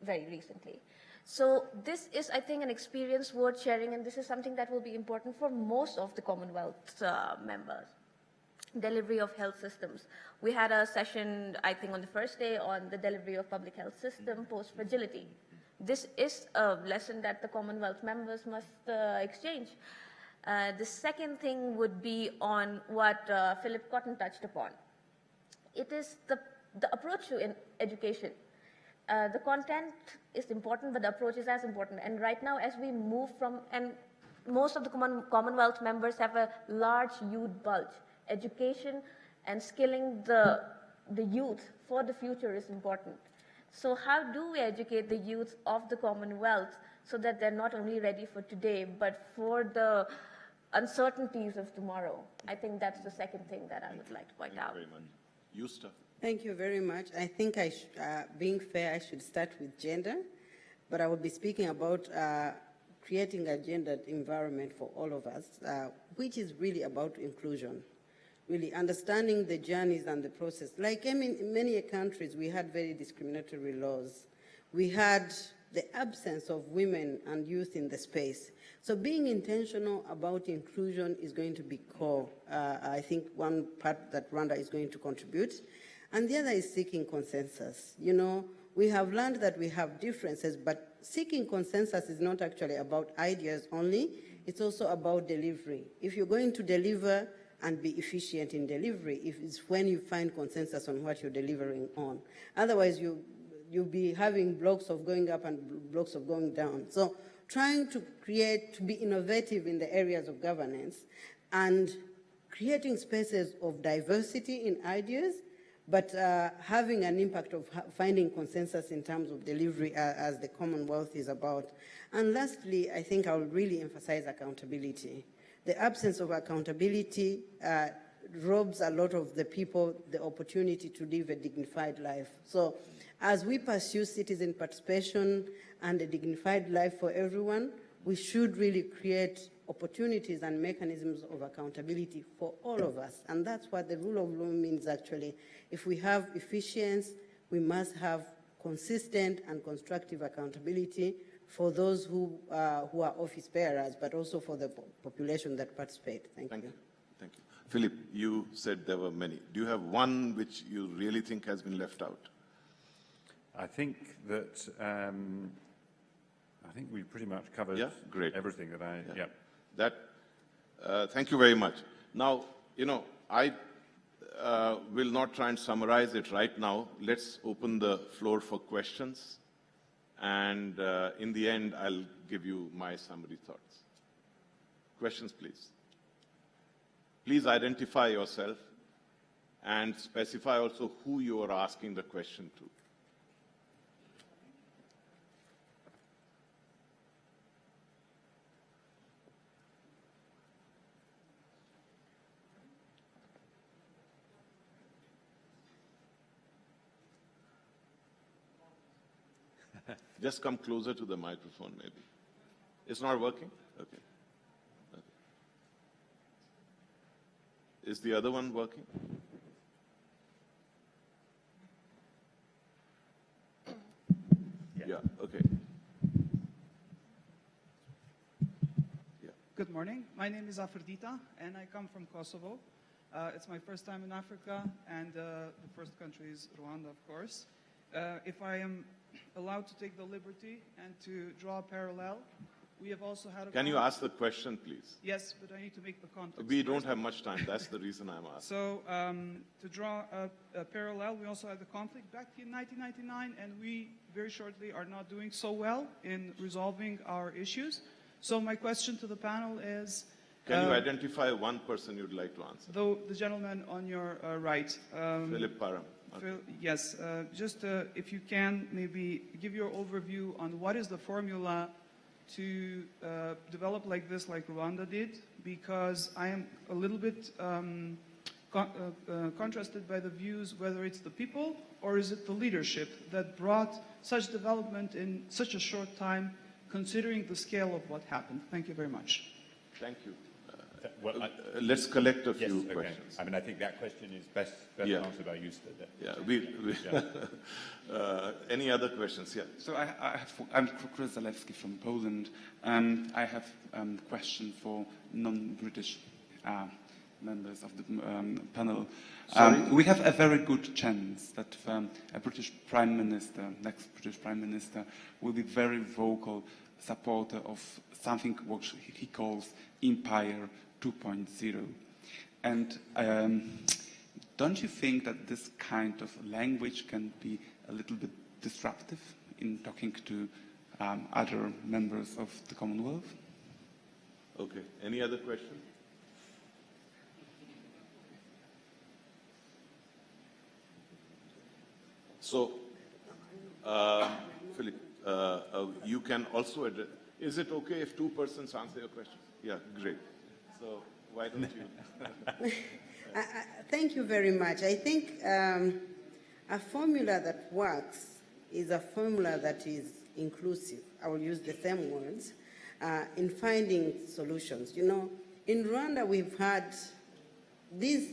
very recently. So this is, I think, an experience worth sharing, and this is something that will be important for most of the Commonwealth members. Delivery of health systems. We had a session, I think, on the first day on the delivery of public health system post-fragility. This is a lesson that the Commonwealth members must exchange. The second thing would be on what Philip Cotton touched upon. It is the approach to education. The content is important, but the approach is as important. And right now, as we move from, and most of the Commonwealth members have a large youth bulge. Education and skilling the youth for the future is important. So how do we educate the youth of the Commonwealth so that they're not only ready for today, but for the uncertainties of tomorrow? I think that's the second thing that I would like to point out. Very much. Yusta. Thank you very much. I think being fair, I should start with gender, but I will be speaking about creating a gendered environment for all of us, which is really about inclusion. Really understanding the journeys and the process. Like in many countries, we had very discriminatory laws. We had the absence of women and youth in the space. So being intentional about inclusion is going to be core. I think one part that Rwanda is going to contribute. And the other is seeking consensus. You know, we have learned that we have differences, but seeking consensus is not actually about ideas only. It's also about delivery. If you're going to deliver and be efficient in delivery, if it's when you find consensus on what you're delivering on. Otherwise, you'll be having blocks of going up and blocks of going down. So trying to be innovative in the areas of governance and creating spaces of diversity in ideas, but having an impact of finding consensus in terms of delivery as the Commonwealth is about. And lastly, I think I will really emphasize accountability. The absence of accountability robs a lot of the people the opportunity to live a dignified life. So as we pursue citizen participation and a dignified life for everyone, we should really create opportunities and mechanisms of accountability for all of us. And that's what the rule of law means, actually. If we have efficiency, we must have consistent and constructive accountability for those who are office bearers, but also for the population that participate. Thank you. Thank you. Philip, you said there were many. Do you have one which you really think has been left out? I think that we pretty much covered everything that I. Yeah. That. Thank you very much. Now, you know, I will not try and summarize it right now. Let's open the floor for questions. And in the end, I'll give you my summary thoughts. Questions, please. Please identify yourself and specify also who you are asking the question to. Just come closer to the microphone, maybe. It's not working? Okay. Is the other one working? Yeah, okay. Yeah. Good morning. My name is Afrodita, and I come from Kosovo. It's my first time in Africa, and the first country is Rwanda, of course. If I am allowed to take the liberty and to draw a parallel, we have also had a... Can you ask the question, please? Yes, but I need to make the context. We don't have much time. That's the reason I'm asking. So, to draw a parallel, we also had the conflict back in 1999, and we very shortly are not doing so well in resolving our issues. So my question to the panel is... Can you identify one person you'd like to answer? The gentleman on your right. Philip Param. Okay. Yes, just if you can maybe give your overview on what is the formula to develop like this, like Rwanda did, because I am a little bit contrasted by the views whether it's the people or is it the leadership that brought such development in such a short time, considering the scale of what happened. Thank you very much. Thank you. Let's collect a few questions. I mean, I think that question is best answered by you. Any other questions? Yeah. So I'm Chris Zalewski from Poland, and I have a question for non-British members of the panel. We have a very good chance that a British Prime Minister, next British Prime Minister, will be very vocal supporter of something which he calls Empire 2.0. And don't you think that this kind of language can be a little bit disruptive in talking to other members of the Commonwealth? Okay. Any other question? So, Philip, you can also address. Is it okay if two persons answer your question? Yeah, great. So why don't you? Thank you very much. I think a formula that works is a formula that is inclusive. I will use the same words in finding solutions. You know, in Rwanda we've had this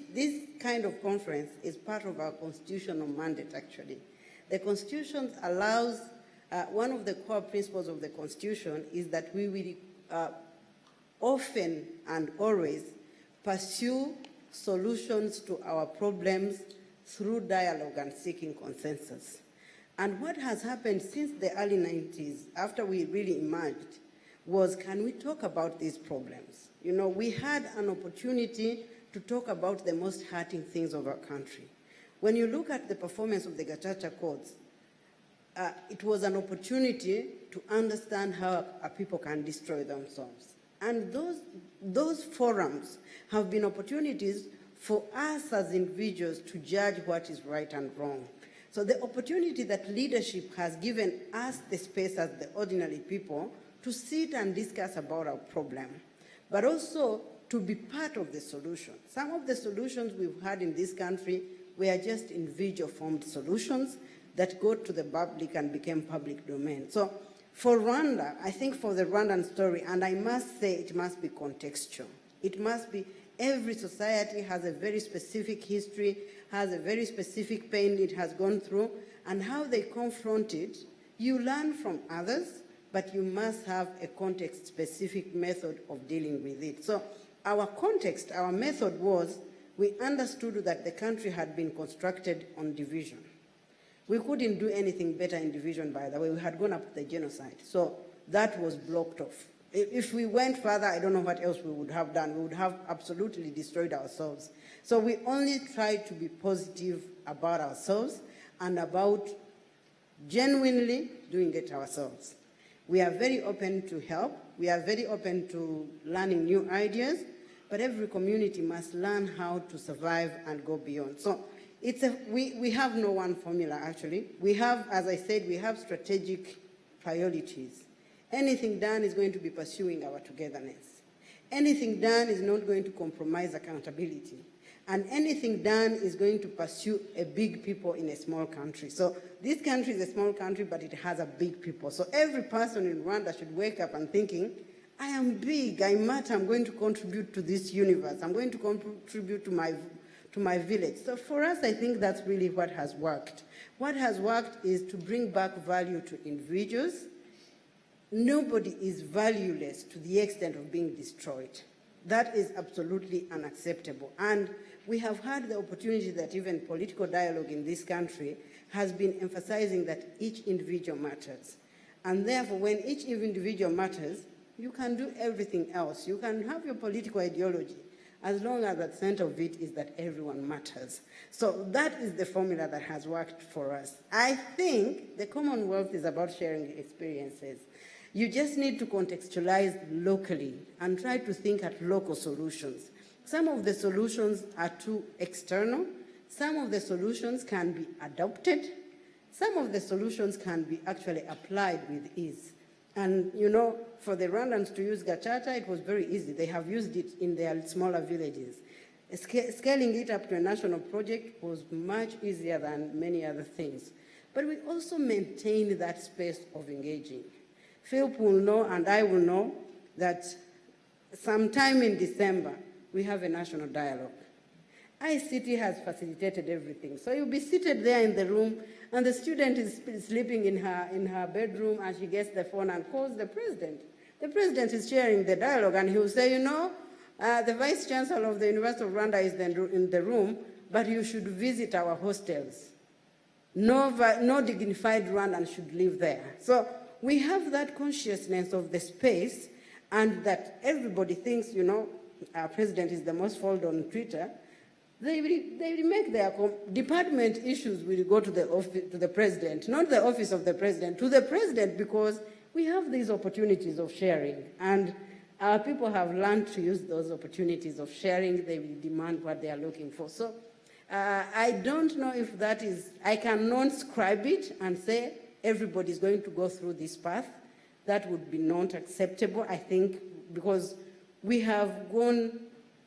kind of conference is part of our constitutional mandate, actually. The Constitution allows, one of the core principles of the Constitution is that we will often and always pursue solutions to our problems through dialogue and seeking consensus. And what has happened since the early 90s, after we really emerged, was can we talk about these problems? You know, we had an opportunity to talk about the most hurting things of our country. When you look at the performance of the Gacaca courts, it was an opportunity to understand how people can destroy themselves. And those forums have been opportunities for us as individuals to judge what is right and wrong. So the opportunity that leadership has given us the space as the ordinary people to sit and discuss about our problem, but also to be part of the solution. Some of the solutions we've had in this country were just individual-formed solutions that go to the public and became public domain. So for Rwanda, I think for the Rwandan story, and I must say it must be contextual. It must be every society has a very specific history, has a very specific pain it has gone through, and how they confront it. You learn from others, but you must have a context-specific method of dealing with it. So our context, our method was, we understood that the country had been constructed on division. We couldn't do anything better in division, by the way. We had gone up to the genocide. So that was blocked off. If we went further, I don't know what else we would have done. We would have absolutely destroyed ourselves. So we only tried to be positive about ourselves and about genuinely doing it ourselves. We are very open to help. We are very open to learning new ideas. but every community must learn how to survive and go beyond. So we have no one formula, actually. We have, as I said, we have strategic priorities. Anything done is going to be pursuing our togetherness. Anything done is not going to compromise accountability. And anything done is going to pursue a big people in a small country. So this country is a small country, but it has a big people. So every person in Rwanda should wake up and thinking, I am big, I matter, I'm going to contribute to this universe. I'm going to contribute to my village. So for us, I think that's really what has worked. What has worked is to bring back value to individuals. Nobody is valueless to the extent of being destroyed. That is absolutely unacceptable. And we have had the opportunity that even political dialogue in this country has been emphasizing that each individual matters. And therefore, when each individual matters, you can do everything else. You can have your political ideology, as long as at the center of it is that everyone matters. So that is the formula that has worked for us. I think the Commonwealth is about sharing experiences. You just need to contextualize locally and try to think at local solutions. Some of the solutions are too external. Some of the solutions can be adopted. Some of the solutions can be actually applied with ease. And, you know, for the Rwandans to use Gachacha, it was very easy. They have used it in their smaller villages. Scaling it up to a national project was much easier than many other things. But we also maintained that space of engaging. Philip will know, and I will know, that sometime in December, we have a national dialogue. ICT has facilitated everything. So you'll be seated there in the room, and the student is sleeping in her bedroom, and she gets the phone and calls the president. The president is chairing the dialogue, and he will say, you know, the vice chancellor of the University of Rwanda is in the room, but you should visit our hostels. No dignified Rwandan should live there. So we have that consciousness of the space, and that everybody thinks, you know, our president is the most followed on Twitter. They will make their department issues will go to the president, not the office of the president, to the president, because we have these opportunities of sharing. And our people have learned to use those opportunities of sharing. They will demand what they are looking for. So I don't know if that is, I cannot scribe it and say everybody is going to go through this path. That would be not acceptable, I think, because we have gone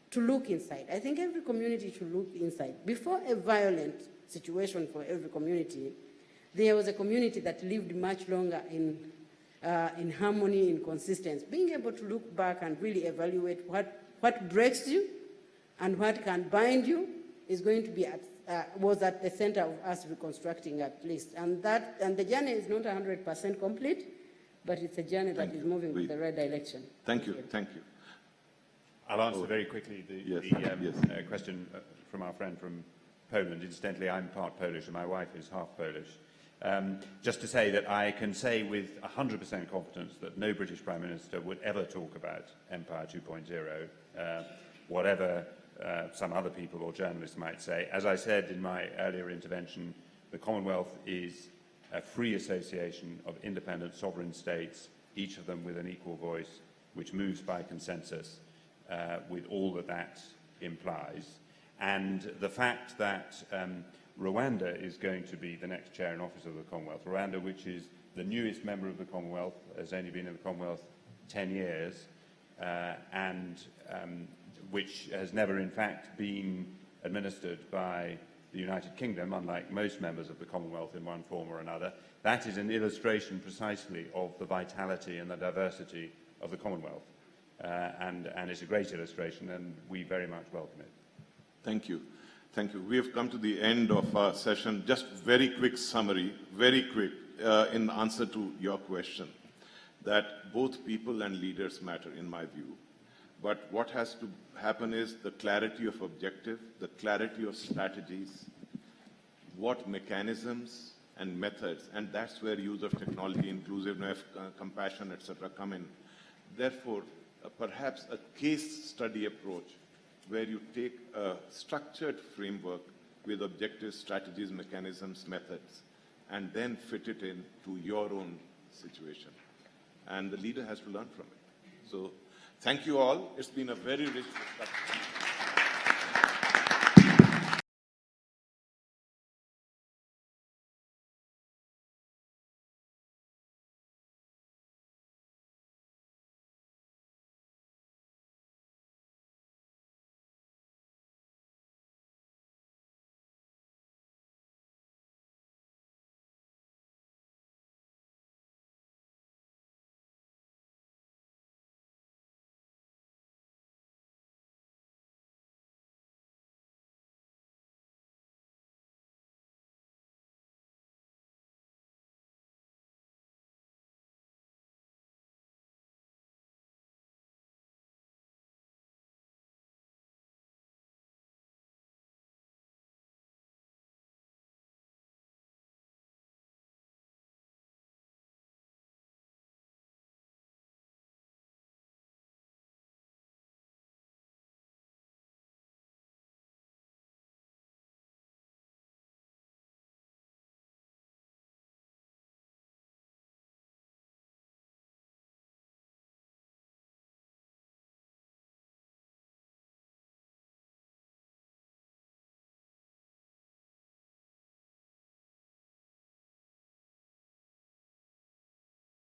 to look inside. I think every community should look inside. Before a violent situation for every community, there was a community that lived much longer in harmony, in consistency. Being able to look back and really evaluate what breaks you and what can bind you is going to be was at the center of us reconstructing, at least. And the journey is not 100% complete, but it's a journey that is moving in the right direction. Thank you. Thank you. I'll answer very quickly the question from our friend from Poland. Incidentally, I'm part Polish and my wife is half Polish. Just to say that I can say with 100% confidence that no British Prime Minister would ever talk about Empire 2.0, whatever some other people or journalists might say. As I said in my earlier intervention, the Commonwealth is a free association of independent sovereign states, each of them with an equal voice, which moves by consensus. With all that implies. And the fact that Rwanda is going to be the next chair in office of the Commonwealth, Rwanda, which is the newest member of the Commonwealth, has only been in the Commonwealth 10 years, and which has never in fact been administered by the United Kingdom, unlike most members of the Commonwealth in one form or another. That is an illustration precisely of the vitality and the diversity of the Commonwealth. And it's a great illustration, and we very much welcome it. Thank you. Thank you. We have come to the end of our session. Just very quick summary, very quick, in answer to your question, that both people and leaders matter, in my view. But what has to happen is the clarity of objective, the clarity of strategies, what mechanisms and methods, and that's where use of technology, inclusiveness, compassion, etc. come in. Therefore, perhaps a case study approach where you take a structured framework with objectives, strategies, mechanisms, methods, and then fit it into your own situation. And the leader has to learn from it. So Thank you all. It's been a very rich discussion.